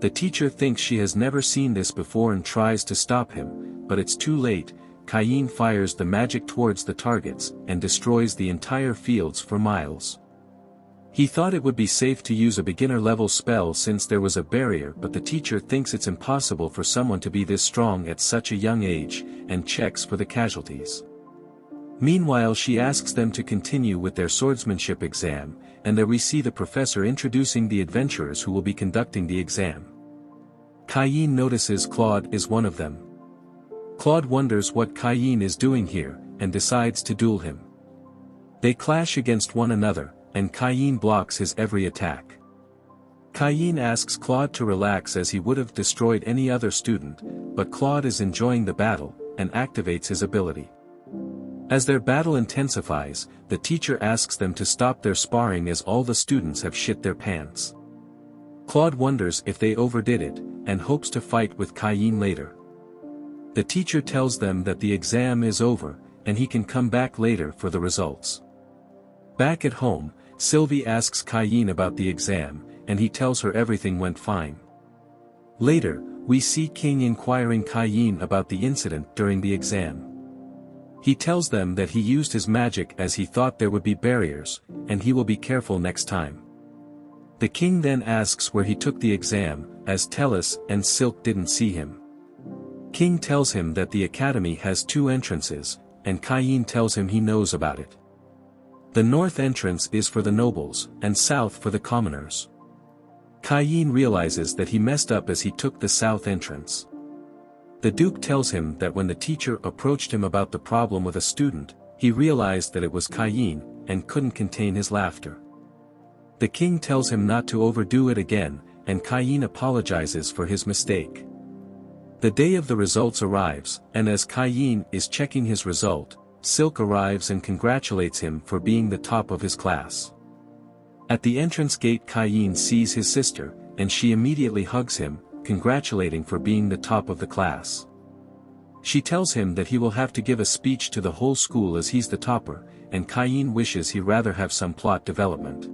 The teacher thinks she has never seen this before and tries to stop him, but it's too late. Cain fires the magic towards the targets and destroys the entire fields for miles. He thought it would be safe to use a beginner-level spell since there was a barrier, but the teacher thinks it's impossible for someone to be this strong at such a young age, and checks for the casualties. Meanwhile she asks them to continue with their swordsmanship exam, and there we see the professor introducing the adventurers who will be conducting the exam. Cain notices Claude is one of them. Claude wonders what Cain is doing here, and decides to duel him. They clash against one another, and Cain blocks his every attack. Cain asks Claude to relax as he would have destroyed any other student, but Claude is enjoying the battle, and activates his ability. As their battle intensifies, the teacher asks them to stop their sparring as all the students have shit their pants. Claude wonders if they overdid it, and hopes to fight with Cain later. The teacher tells them that the exam is over, and he can come back later for the results. Back at home, Sylvie asks Cain about the exam, and he tells her everything went fine. Later, we see King inquiring Cain about the incident during the exam. He tells them that he used his magic as he thought there would be barriers, and he will be careful next time. The king then asks where he took the exam, as Tellus and Silk didn't see him. King tells him that the academy has 2 entrances, and Cain tells him he knows about it. The north entrance is for the nobles, and south for the commoners. Cain realizes that he messed up as he took the south entrance. The Duke tells him that when the teacher approached him about the problem with a student, he realized that it was Cain, and couldn't contain his laughter. The king tells him not to overdo it again, and Cain apologizes for his mistake. The day of the results arrives, and as Cain is checking his result, Silk arrives and congratulates him for being the top of his class. At the entrance gate Cain sees his sister, and she immediately hugs him, congratulating for being the top of the class. She tells him that he will have to give a speech to the whole school as he's the topper, and Cain wishes he rather have some plot development.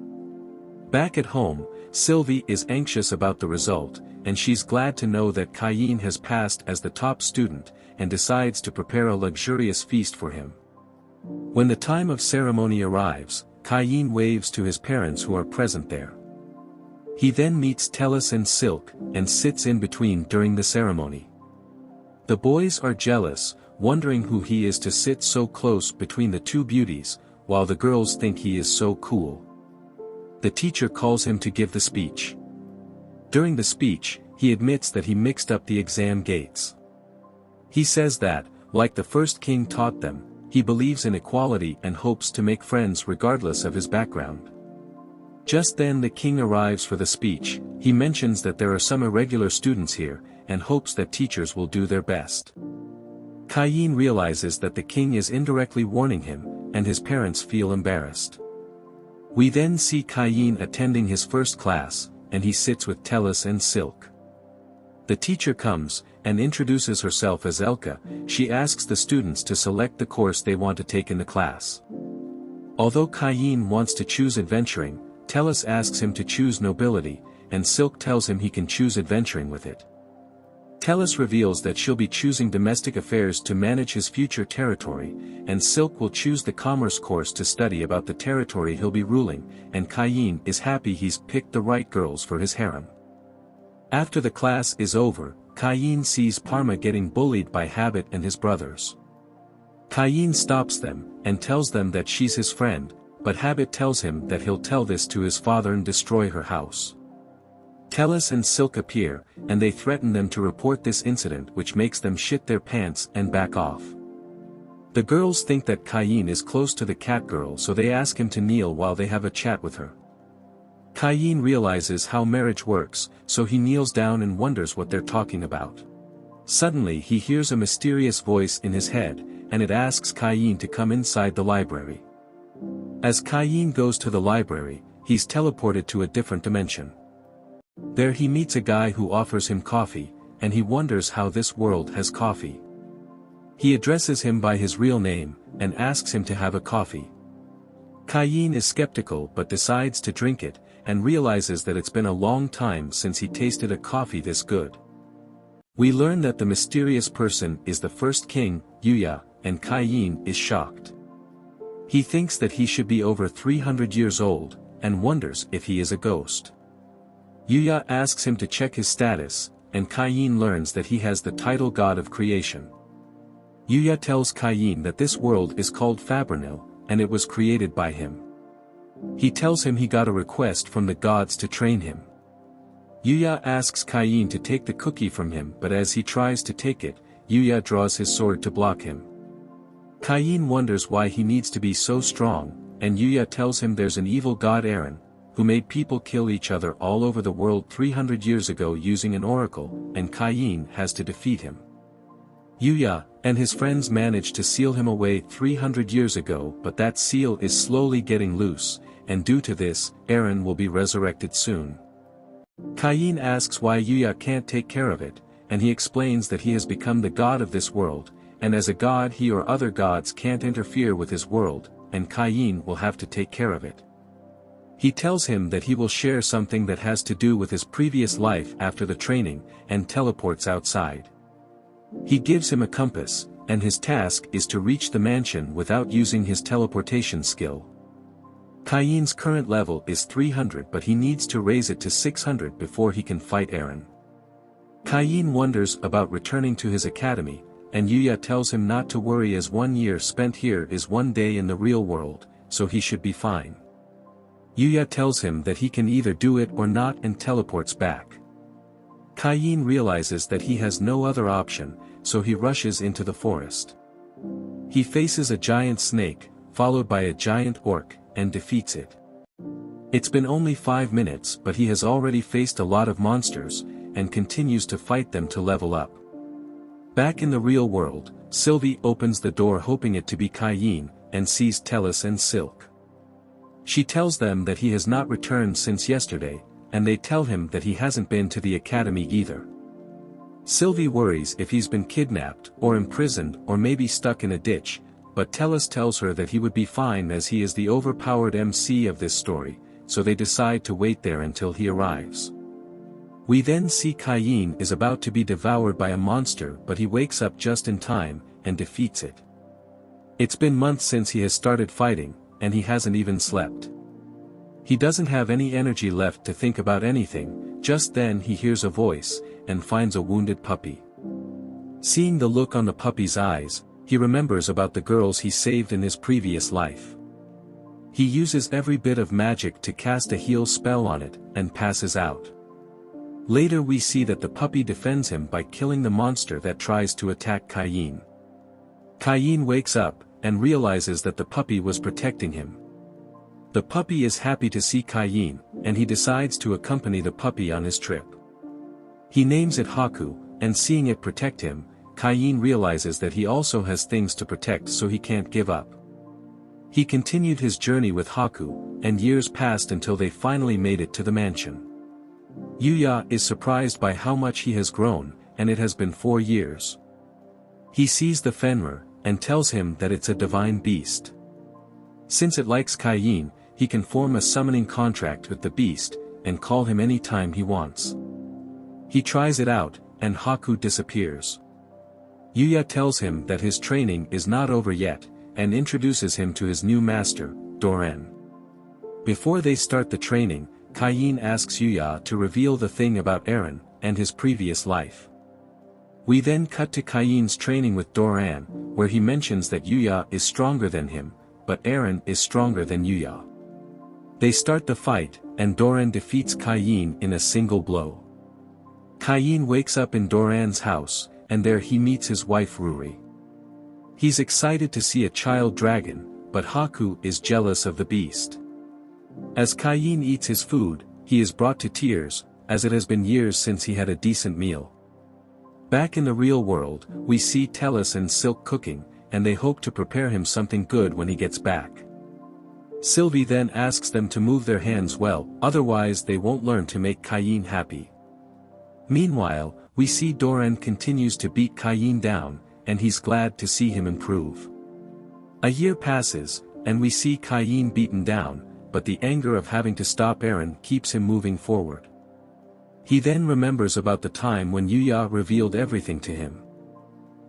Back at home, Sylvie is anxious about the result, and she's glad to know that Cain has passed as the top student, and decides to prepare a luxurious feast for him. When the time of ceremony arrives, Cain waves to his parents who are present there. He then meets Tellus and Silk, and sits in between during the ceremony. The boys are jealous, wondering who he is to sit so close between the 2 beauties, while the girls think he is so cool. The teacher calls him to give the speech. During the speech, he admits that he mixed up the exam gates. He says that, like the first king taught them, he believes in equality and hopes to make friends regardless of his background. Just then the king arrives for the speech. He mentions that there are some irregular students here, and hopes that teachers will do their best. Cain realizes that the king is indirectly warning him, and his parents feel embarrassed. We then see Cain attending his first class, and he sits with Tellus and Silk. The teacher comes, and introduces herself as Elka. She asks the students to select the course they want to take in the class. Although Cain wants to choose adventuring, Tellus asks him to choose nobility, and Silk tells him he can choose adventuring with it. Tellus reveals that she'll be choosing domestic affairs to manage his future territory, and Silk will choose the commerce course to study about the territory he'll be ruling, and Cain is happy he's picked the right girls for his harem. After the class is over, Cain sees Parma getting bullied by Habit and his brothers. Cain stops them, and tells them that she's his friend, but Habit tells him that he'll tell this to his father and destroy her house. Tellus and Silk appear, and they threaten them to report this incident, which makes them shit their pants and back off. The girls think that Cain is close to the cat girl, so they ask him to kneel while they have a chat with her. Cain realizes how marriage works, so he kneels down and wonders what they're talking about. Suddenly he hears a mysterious voice in his head, and it asks Cain to come inside the library. As Cain goes to the library, he's teleported to a different dimension. There he meets a guy who offers him coffee, and he wonders how this world has coffee. He addresses him by his real name, and asks him to have a coffee. Cain is skeptical but decides to drink it, and realizes that it's been a long time since he tasted a coffee this good. We learn that the mysterious person is the first king, Yuya, and Cain is shocked. He thinks that he should be over 300 years old, and wonders if he is a ghost. Yuya asks him to check his status, and Cain learns that he has the title God of Creation. Yuya tells Cain that this world is called Fabrinil, and it was created by him. He tells him he got a request from the gods to train him. Yuya asks Cain to take the cookie from him, but as he tries to take it, Yuya draws his sword to block him. Cain wonders why he needs to be so strong, and Yuya tells him there's an evil god Eren, who made people kill each other all over the world 300 years ago using an oracle, and Cain has to defeat him. Yuya and his friends managed to seal him away 300 years ago, but that seal is slowly getting loose, and due to this, Eren will be resurrected soon. Cain asks why Yuya can't take care of it, and he explains that he has become the god of this world, and as a god he or other gods can't interfere with his world, and Cain will have to take care of it. He tells him that he will share something that has to do with his previous life after the training, and teleports outside. He gives him a compass, and his task is to reach the mansion without using his teleportation skill. Cain's current level is 300, but he needs to raise it to 600 before he can fight Eren. Cain wonders about returning to his academy, and Yuya tells him not to worry as 1 year spent here is 1 day in the real world, so he should be fine. Yuya tells him that he can either do it or not and teleports back. Cain realizes that he has no other option, so he rushes into the forest. He faces a giant snake, followed by a giant orc, and defeats it. It's been only 5 minutes, but he has already faced a lot of monsters, and continues to fight them to level up. Back in the real world, Sylvie opens the door hoping it to be Cain, and sees Tellus and Silk. She tells them that he has not returned since yesterday, and they tell him that he hasn't been to the academy either. Sylvie worries if he's been kidnapped, or imprisoned, or maybe stuck in a ditch, but Tellus tells her that he would be fine as he is the overpowered MC of this story, so they decide to wait there until he arrives. We then see Cain is about to be devoured by a monster, but he wakes up just in time, and defeats it. It's been months since he has started fighting, and he hasn't even slept. He doesn't have any energy left to think about anything. Just then he hears a voice, and finds a wounded puppy. Seeing the look on the puppy's eyes, he remembers about the girls he saved in his previous life. He uses every bit of magic to cast a heal spell on it, and passes out. Later we see that the puppy defends him by killing the monster that tries to attack Cain. Cain wakes up, and realizes that the puppy was protecting him. The puppy is happy to see Cain, and he decides to accompany the puppy on his trip. He names it Haku, and seeing it protect him, Cain realizes that he also has things to protect, so he can't give up. He continued his journey with Haku, and years passed until they finally made it to the mansion. Yuya is surprised by how much he has grown, and it has been 4 years. He sees the Fenrir, and tells him that it's a divine beast. Since it likes Cain, he can form a summoning contract with the beast, and call him any time he wants. He tries it out, and Haku disappears. Yuya tells him that his training is not over yet, and introduces him to his new master, Doran. Before they start the training, Cain asks Yuya to reveal the thing about Eren, and his previous life. We then cut to Cain's training with Doran, where he mentions that Yuya is stronger than him, but Eren is stronger than Yuya. They start the fight, and Doran defeats Cain in a single blow. Cain wakes up in Doran's house, and there he meets his wife Ruri. He's excited to see a child dragon, but Haku is jealous of the beast. As Cain eats his food, he is brought to tears, as it has been years since he had a decent meal. Back in the real world, we see Tellus and Silk cooking, and they hope to prepare him something good when he gets back. Sylvie then asks them to move their hands well, otherwise they won't learn to make Cain happy. Meanwhile, we see Doran continues to beat Cain down, and he's glad to see him improve. A year passes, and we see Cain beaten down, but the anger of having to stop Eren keeps him moving forward. He then remembers about the time when Yuya revealed everything to him.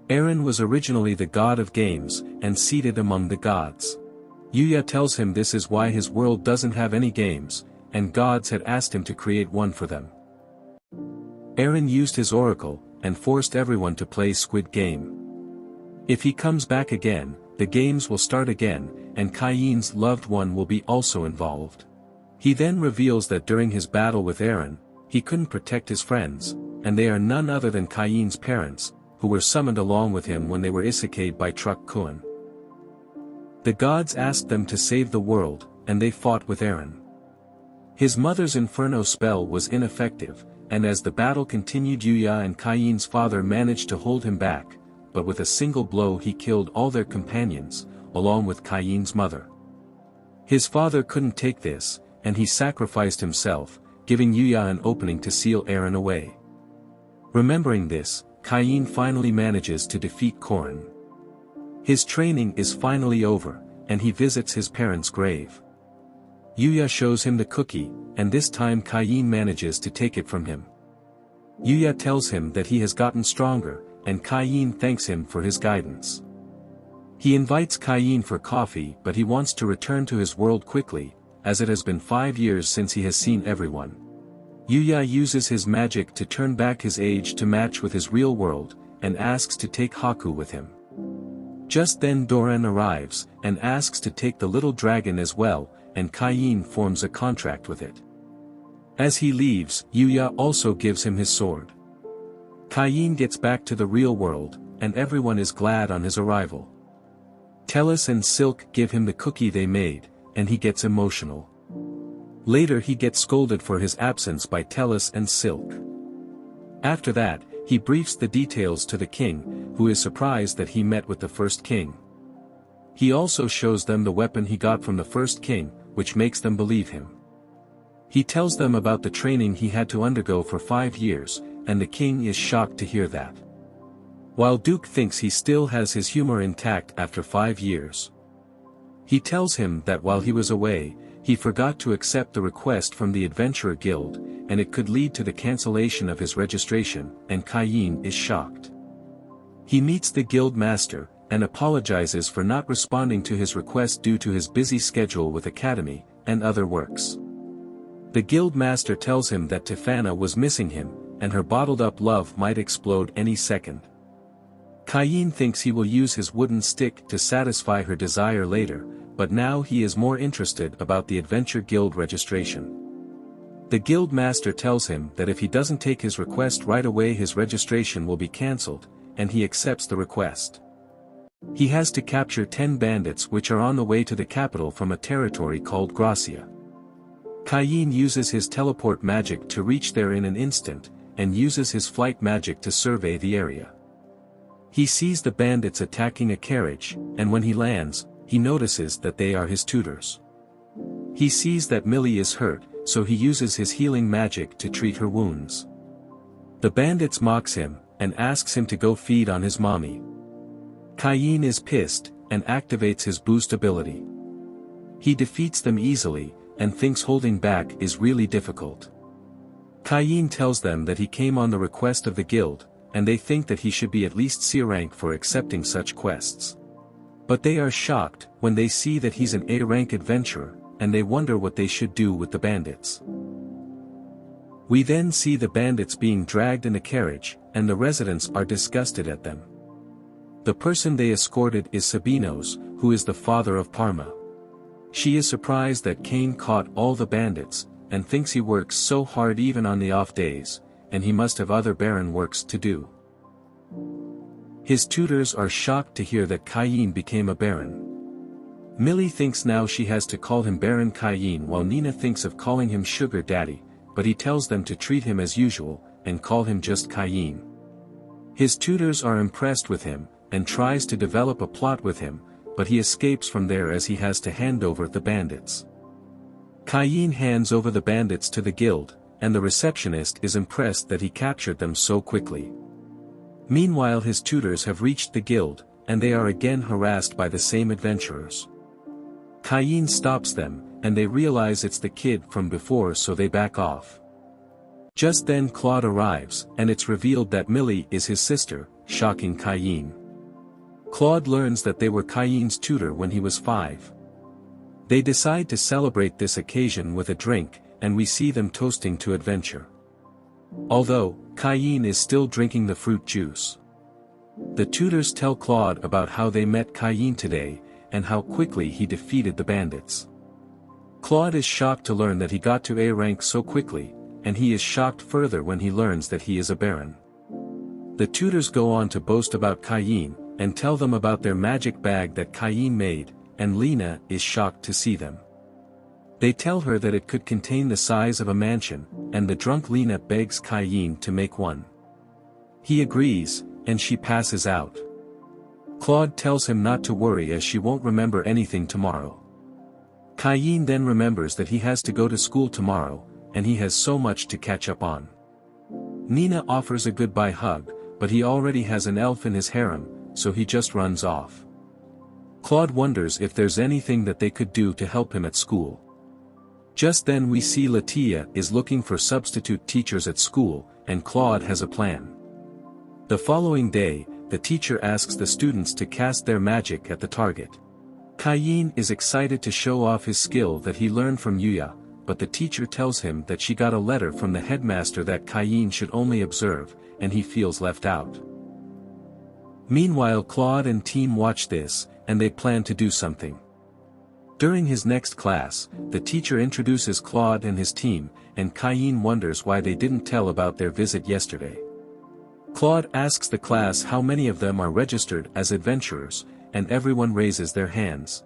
Eren was originally the god of games, and seated among the gods. Yuya tells him this is why his world doesn't have any games, and gods had asked him to create one for them. Eren used his oracle, and forced everyone to play Squid Game. If he comes back again, the games will start again, and Cain's loved one will be also involved. He then reveals that during his battle with Eren, he couldn't protect his friends, and they are none other than Cain's parents, who were summoned along with him when they were Isekaid by Truck Kuan. The gods asked them to save the world, and they fought with Eren. His mother's inferno spell was ineffective, and as the battle continued Yuya and Cain's father managed to hold him back, but with a single blow he killed all their companions, along with Cain's mother. His father couldn't take this, and he sacrificed himself, giving Yuya an opening to seal Eren away. Remembering this, Cain finally manages to defeat Corrin. His training is finally over, and he visits his parents' grave. Yuya shows him the cookie, and this time Cain manages to take it from him. Yuya tells him that he has gotten stronger, and Cain thanks him for his guidance. He invites Cain for coffee, but he wants to return to his world quickly, as it has been 5 years since he has seen everyone. Yuya uses his magic to turn back his age to match with his real world, and asks to take Haku with him. Just then Doran arrives, and asks to take the little dragon as well, and Cain forms a contract with it. As he leaves, Yuya also gives him his sword. Cain gets back to the real world, and everyone is glad on his arrival. Tellus and Silk give him the cookie they made, and he gets emotional. Later he gets scolded for his absence by Tellus and Silk. After that, he briefs the details to the king, who is surprised that he met with the first king. He also shows them the weapon he got from the first king, which makes them believe him. He tells them about the training he had to undergo for 5 years, and the king is shocked to hear that. While Duke thinks he still has his humor intact after 5 years. He tells him that while he was away, he forgot to accept the request from the Adventurer Guild, and it could lead to the cancellation of his registration, and Cain is shocked. He meets the guild master, and apologizes for not responding to his request due to his busy schedule with Academy, and other works. The guild master tells him that Tefana was missing him, and her bottled-up love might explode any second. Cain thinks he will use his wooden stick to satisfy her desire later, but now he is more interested about the Adventure Guild registration. The guild master tells him that if he doesn't take his request right away his registration will be cancelled, and he accepts the request. He has to capture 10 bandits which are on the way to the capital from a territory called Gracia. Cain uses his teleport magic to reach there in an instant, and uses his flight magic to survey the area. He sees the bandits attacking a carriage, and when he lands, he notices that they are his tutors. He sees that Millie is hurt, so he uses his healing magic to treat her wounds. The bandits mocks him, and asks him to go feed on his mommy. Cain is pissed, and activates his boost ability. He defeats them easily, and thinks holding back is really difficult. Cain tells them that he came on the request of the guild, and they think that he should be at least C rank for accepting such quests. But they are shocked when they see that he's an A rank adventurer, and they wonder what they should do with the bandits. We then see the bandits being dragged in a carriage, and the residents are disgusted at them. The person they escorted is Sabinos, who is the father of Parma. She is surprised that Cain caught all the bandits, and thinks he works so hard even on the off days, and he must have other barren works to do. His tutors are shocked to hear that Cain became a baron. Millie thinks now she has to call him Baron Cain, while Nina thinks of calling him Sugar Daddy, but he tells them to treat him as usual, and call him just Cain. His tutors are impressed with him, and tries to develop a plot with him, but he escapes from there as he has to hand over the bandits. Cain hands over the bandits to the guild, and the receptionist is impressed that he captured them so quickly. Meanwhile his tutors have reached the guild, and they are again harassed by the same adventurers. Cain stops them, and they realize it's the kid from before, so they back off. Just then Claude arrives, and it's revealed that Millie is his sister, shocking Cain. Claude learns that they were Cain's tutor when he was 5. They decide to celebrate this occasion with a drink, and we see them toasting to adventure. Although, Cain is still drinking the fruit juice. The tutors tell Claude about how they met Cain today, and how quickly he defeated the bandits. Claude is shocked to learn that he got to A rank so quickly, and he is shocked further when he learns that he is a baron. The tutors go on to boast about Cain, and tell them about their magic bag that Cain made, and Lena is shocked to see them. They tell her that it could contain the size of a mansion, and the drunk Lena begs Cain to make one. He agrees, and she passes out. Claude tells him not to worry as she won't remember anything tomorrow. Cain then remembers that he has to go to school tomorrow, and he has so much to catch up on. Nina offers a goodbye hug, but he already has an elf in his harem, so he just runs off. Claude wonders if there's anything that they could do to help him at school. Just then we see Latia is looking for substitute teachers at school, and Claude has a plan. The following day, the teacher asks the students to cast their magic at the target. Cain is excited to show off his skill that he learned from Yuya, but the teacher tells him that she got a letter from the headmaster that Cain should only observe, and he feels left out. Meanwhile Claude and team watch this, and they plan to do something. During his next class, the teacher introduces Claude and his team, and Cain wonders why they didn't tell about their visit yesterday. Claude asks the class how many of them are registered as adventurers, and everyone raises their hands.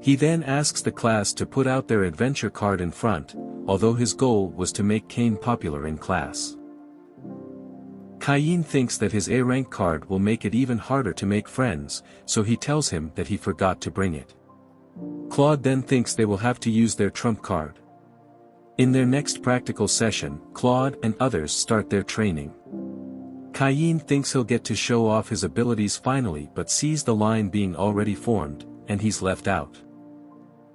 He then asks the class to put out their adventure card in front, although his goal was to make Cain popular in class. Cain thinks that his A-rank card will make it even harder to make friends, so he tells him that he forgot to bring it. Claude then thinks they will have to use their trump card. In their next practical session, Claude and others start their training. Cain thinks he'll get to show off his abilities finally, but sees the line being already formed, and he's left out.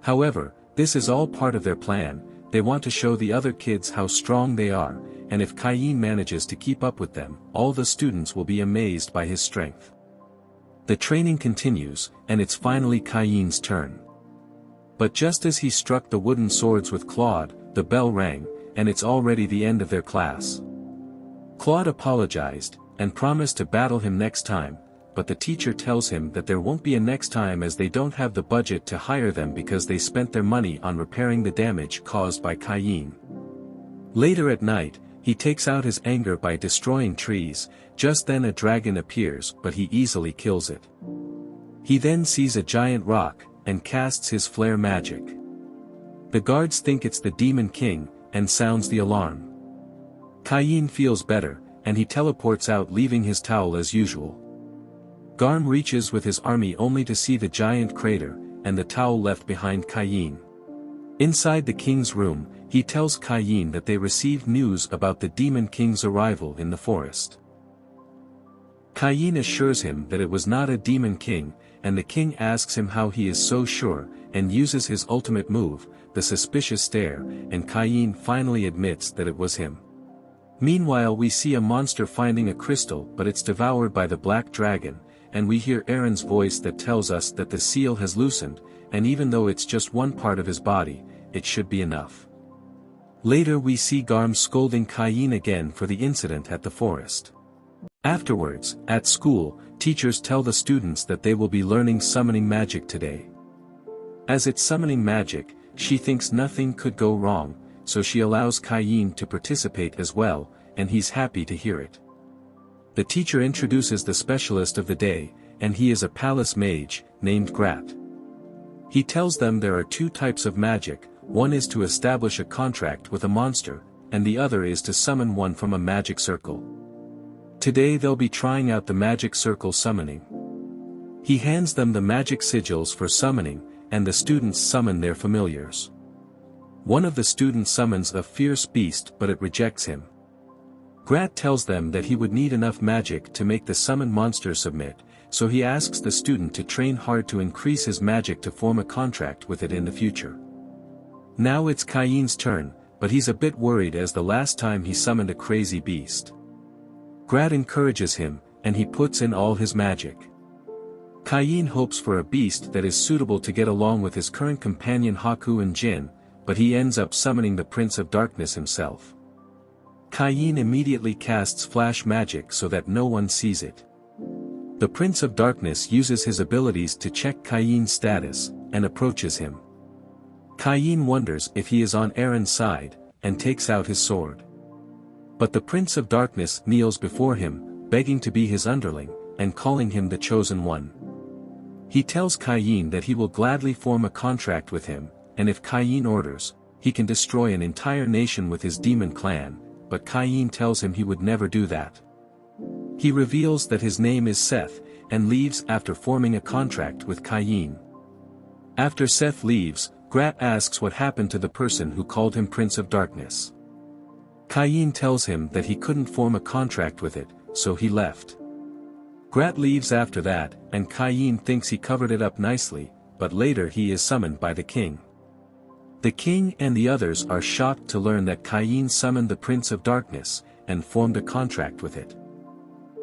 However, this is all part of their plan. They want to show the other kids how strong they are, and if Cain manages to keep up with them, all the students will be amazed by his strength. The training continues, and it's finally Cain's turn. But just as he struck the wooden swords with Claude, the bell rang, and it's already the end of their class. Claude apologized, and promised to battle him next time, but the teacher tells him that there won't be a next time as they don't have the budget to hire them because they spent their money on repairing the damage caused by Cain. Later at night, he takes out his anger by destroying trees. Just then a dragon appears, but he easily kills it. He then sees a giant rock, and casts his flare magic. The guards think it's the Demon King, and sounds the alarm. Cain feels better, and he teleports out leaving his towel as usual. Garm reaches with his army only to see the giant crater, and the towel left behind Cain. Inside the king's room, he tells Cain that they received news about the demon king's arrival in the forest. Cain assures him that it was not a demon king, and the king asks him how he is so sure, and uses his ultimate move, the suspicious stare, and Cain finally admits that it was him. Meanwhile we see a monster finding a crystal, but it's devoured by the black dragon, and we hear Aaron's voice that tells us that the seal has loosened, and even though it's just one part of his body, it should be enough. Later we see Garm scolding Cain again for the incident at the forest. Afterwards, at school, teachers tell the students that they will be learning summoning magic today. As it's summoning magic, she thinks nothing could go wrong, so she allows Cain to participate as well, and he's happy to hear it. The teacher introduces the specialist of the day, and he is a palace mage, named Grat. He tells them there are two types of magic, one is to establish a contract with a monster, and the other is to summon one from a magic circle. Today they'll be trying out the magic circle summoning. He hands them the magic sigils for summoning, and the students summon their familiars. One of the students summons a fierce beast but it rejects him. Grat tells them that he would need enough magic to make the summoned monster submit, so he asks the student to train hard to increase his magic to form a contract with it in the future. Now it's Cain's turn, but he's a bit worried as the last time he summoned a crazy beast. Grat encourages him, and he puts in all his magic. Cain hopes for a beast that is suitable to get along with his current companion Haku and Jin, but he ends up summoning the Prince of Darkness himself. Cain immediately casts flash magic so that no one sees it. The Prince of Darkness uses his abilities to check Cain's status, and approaches him. Cain wonders if he is on Aaron's side, and takes out his sword. But the Prince of Darkness kneels before him, begging to be his underling, and calling him the Chosen One. He tells Cain that he will gladly form a contract with him, and if Cain orders, he can destroy an entire nation with his demon clan, but Cain tells him he would never do that. He reveals that his name is Seth, and leaves after forming a contract with Cain. After Seth leaves, Grat asks what happened to the person who called him Prince of Darkness. Cain tells him that he couldn't form a contract with it, so he left. Grat leaves after that, and Cain thinks he covered it up nicely, but later he is summoned by the king. The king and the others are shocked to learn that Cain summoned the Prince of Darkness, and formed a contract with it.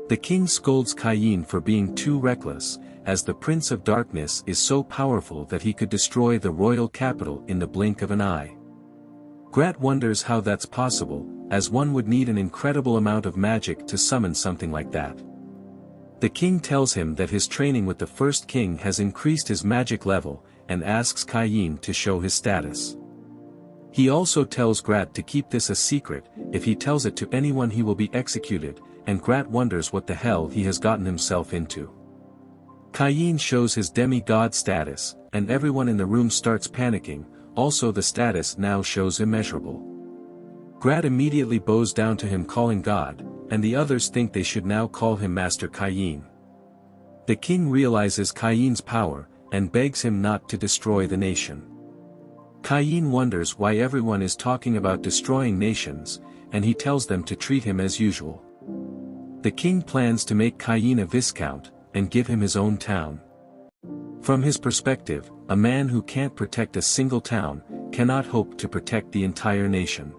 The king scolds Cain for being too reckless, as the Prince of Darkness is so powerful that he could destroy the royal capital in the blink of an eye. Grat wonders how that's possible, as one would need an incredible amount of magic to summon something like that. The king tells him that his training with the first king has increased his magic level, and asks Cain to show his status. He also tells Grat to keep this a secret, if he tells it to anyone he will be executed, and Grat wonders what the hell he has gotten himself into. Cain shows his demigod status, and everyone in the room starts panicking, also the status now shows immeasurable. Grat immediately bows down to him calling God, and the others think they should now call him Master Cain. The king realizes Cain's power, and begs him not to destroy the nation. Cain wonders why everyone is talking about destroying nations, and he tells them to treat him as usual. The king plans to make Cain a viscount, and give him his own town. From his perspective, a man who can't protect a single town, cannot hope to protect the entire nation.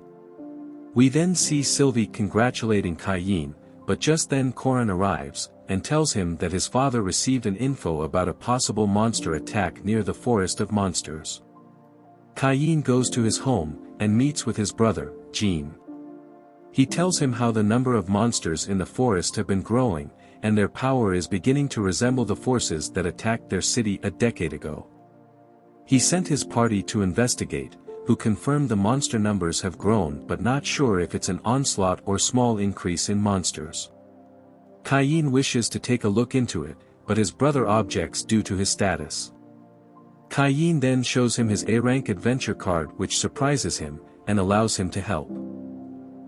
We then see Sylvie congratulating Cain, but just then Corin arrives, and tells him that his father received an info about a possible monster attack near the Forest of Monsters. Cain goes to his home, and meets with his brother, Jean. He tells him how the number of monsters in the forest have been growing, and their power is beginning to resemble the forces that attacked their city a decade ago. He sent his party to investigate, who confirmed the monster numbers have grown but not sure if it's an onslaught or small increase in monsters. Cain wishes to take a look into it, but his brother objects due to his status. Cain then shows him his A-rank adventure card which surprises him, and allows him to help.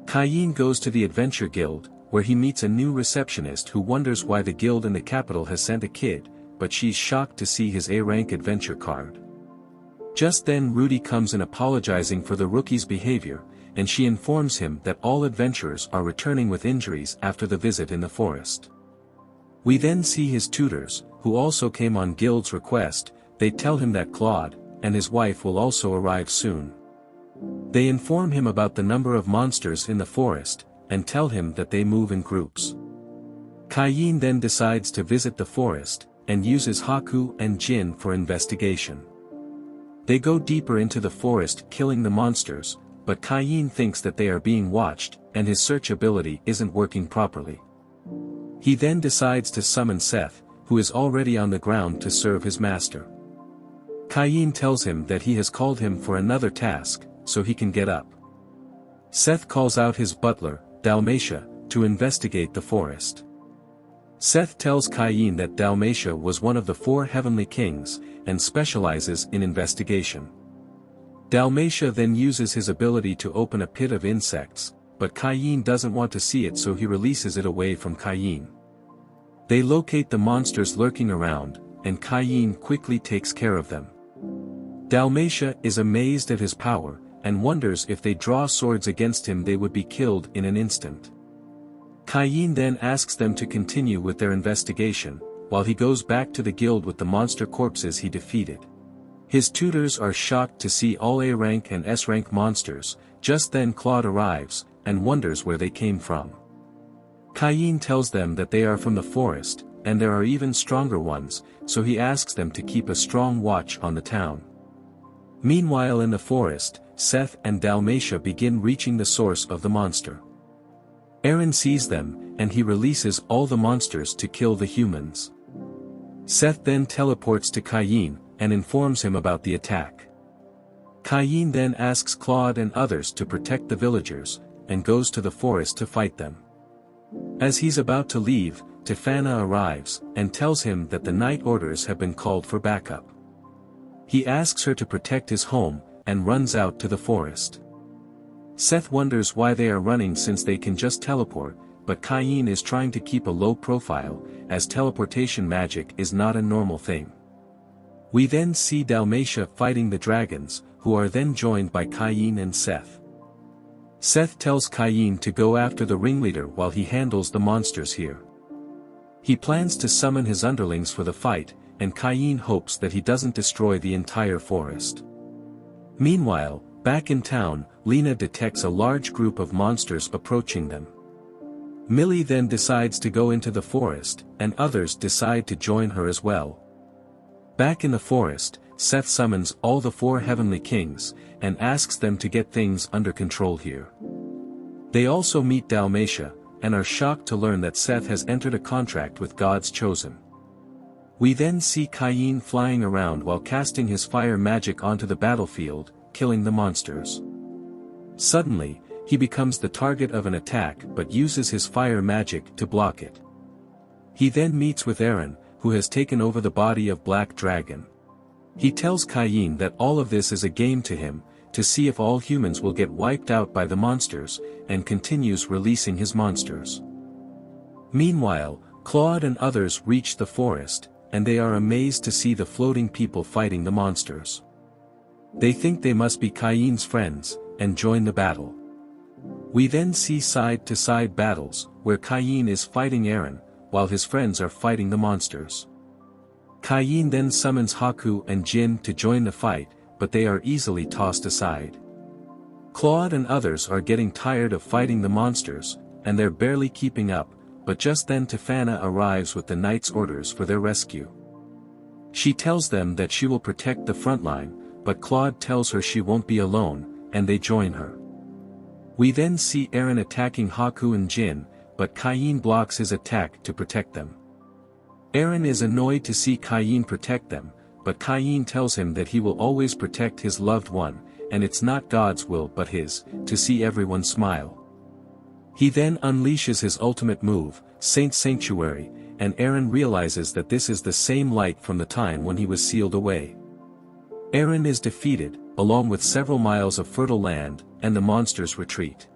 Cain goes to the adventure guild, where he meets a new receptionist who wonders why the guild in the capital has sent a kid, but she's shocked to see his A-rank adventure card. Just then Rudy comes in apologizing for the rookie's behavior, and she informs him that all adventurers are returning with injuries after the visit in the forest. We then see his tutors, who also came on guild's request. They tell him that Claude and his wife will also arrive soon. They inform him about the number of monsters in the forest, and tell him that they move in groups. Cain then decides to visit the forest, and uses Haku and Jin for investigation. They go deeper into the forest killing the monsters, but Cain thinks that they are being watched, and his search ability isn't working properly. He then decides to summon Seth, who is already on the ground to serve his master. Cain tells him that he has called him for another task, so he can get up. Seth calls out his butler, Dalmatia, to investigate the forest. Seth tells Cain that Dalmatia was one of the 4 heavenly kings, and specializes in investigation. Dalmatia then uses his ability to open a pit of insects, but Cain doesn't want to see it, so he releases it away from Cain. They locate the monsters lurking around, and Cain quickly takes care of them. Dalmatia is amazed at his power, and wonders if they draw swords against him they would be killed in an instant. Cain then asks them to continue with their investigation, while he goes back to the guild with the monster corpses he defeated. His tutors are shocked to see all A-rank and S-rank monsters. Just then Claude arrives, and wonders where they came from. Cain tells them that they are from the forest, and there are even stronger ones, so he asks them to keep a strong watch on the town. Meanwhile in the forest, Seth and Dalmatia begin reaching the source of the monster. Eren sees them, and he releases all the monsters to kill the humans. Seth then teleports to Cain, and informs him about the attack. Cain then asks Claude and others to protect the villagers, and goes to the forest to fight them. As he's about to leave, Tefana arrives, and tells him that the night orders have been called for backup. He asks her to protect his home, and runs out to the forest. Seth wonders why they are running since they can just teleport, but Cain is trying to keep a low profile, as teleportation magic is not a normal thing. We then see Dalmatia fighting the dragons, who are then joined by Cain and Seth. Seth tells Cain to go after the ringleader while he handles the monsters here. He plans to summon his underlings for the fight, and Cain hopes that he doesn't destroy the entire forest. Meanwhile, back in town, Lena detects a large group of monsters approaching them. Millie then decides to go into the forest, and others decide to join her as well. Back in the forest, Seth summons all the 4 heavenly kings, and asks them to get things under control here. They also meet Dalmatia, and are shocked to learn that Seth has entered a contract with God's chosen. We then see Cain flying around while casting his fire magic onto the battlefield, killing the monsters. Suddenly, he becomes the target of an attack but uses his fire magic to block it. He then meets with Eren, who has taken over the body of Black Dragon. He tells Cain that all of this is a game to him, to see if all humans will get wiped out by the monsters, and continues releasing his monsters. Meanwhile, Claude and others reach the forest, and they are amazed to see the floating people fighting the monsters. They think they must be Cain's friends, and join the battle. We then see side-to-side battles, where Cain is fighting Eren, while his friends are fighting the monsters. Cain then summons Haku and Jin to join the fight, but they are easily tossed aside. Claude and others are getting tired of fighting the monsters, and they're barely keeping up, but just then Tefana arrives with the knight's orders for their rescue. She tells them that she will protect the front line, but Claude tells her she won't be alone, and they join her. We then see Eren attacking Haku and Jin, but Cain blocks his attack to protect them. Eren is annoyed to see Cain protect them, but Cain tells him that he will always protect his loved one, and it's not God's will but his, to see everyone smile. He then unleashes his ultimate move, Saint's Sanctuary, and Eren realizes that this is the same light from the time when he was sealed away. Eren is defeated, along with several miles of fertile land, and the monsters retreat.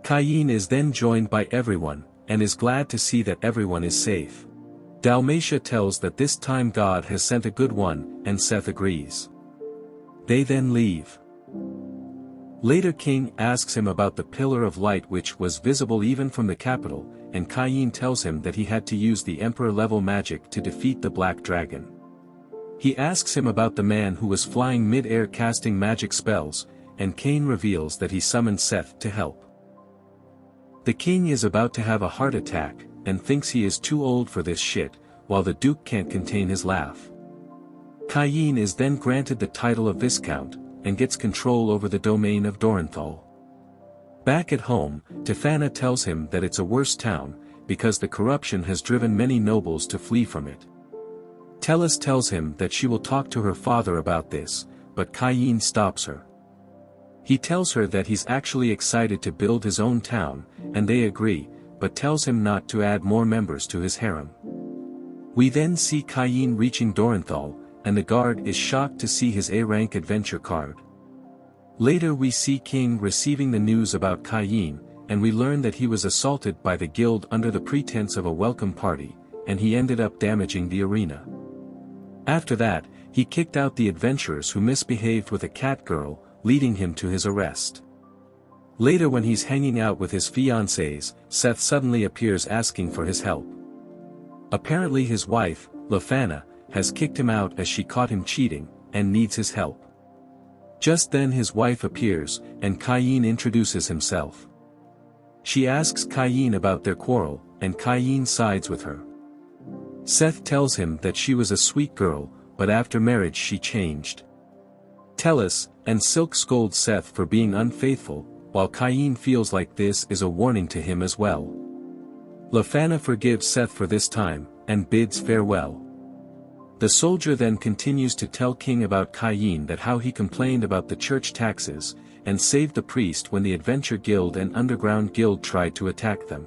Cain is then joined by everyone, and is glad to see that everyone is safe. Dalmatia tells that this time God has sent a good one, and Seth agrees. They then leave. Later King asks him about the pillar of light which was visible even from the capital, and Cain tells him that he had to use the emperor-level magic to defeat the black dragon. He asks him about the man who was flying mid-air casting magic spells, and Cain reveals that he summoned Seth to help. The king is about to have a heart attack, and thinks he is too old for this shit, while the duke can't contain his laugh. Cain is then granted the title of Viscount, and gets control over the domain of Dorenthal. Back at home, Tefana tells him that it's a worse town, because the corruption has driven many nobles to flee from it. Tellus tells him that she will talk to her father about this, but Cain stops her. He tells her that he's actually excited to build his own town, and they agree, but tells him not to add more members to his harem. We then see Cain reaching Dorenthal, and the guard is shocked to see his A-rank adventure card. Later we see King receiving the news about Cain, and we learn that he was assaulted by the guild under the pretense of a welcome party, and he ended up damaging the arena. After that, he kicked out the adventurers who misbehaved with a cat girl, leading him to his arrest. Later when he's hanging out with his fiancées, Seth suddenly appears asking for his help. Apparently his wife, Lefana, has kicked him out as she caught him cheating, and needs his help. Just then his wife appears, and Cain introduces himself. She asks Cain about their quarrel, and Cain sides with her. Seth tells him that she was a sweet girl, but after marriage she changed. Tellus and Silk scold Seth for being unfaithful, while Cain feels like this is a warning to him as well. Lefana forgives Seth for this time, and bids farewell. The soldier then continues to tell King about Cain, that how he complained about the church taxes, and saved the priest when the Adventure Guild and Underground Guild tried to attack them.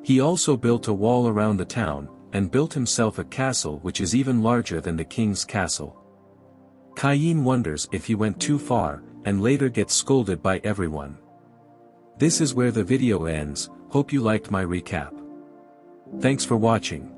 He also built a wall around the town, and built himself a castle which is even larger than the king's castle. Cain wonders if he went too far, and later gets scolded by everyone. This is where the video ends. Hope you liked my recap. Thanks for watching.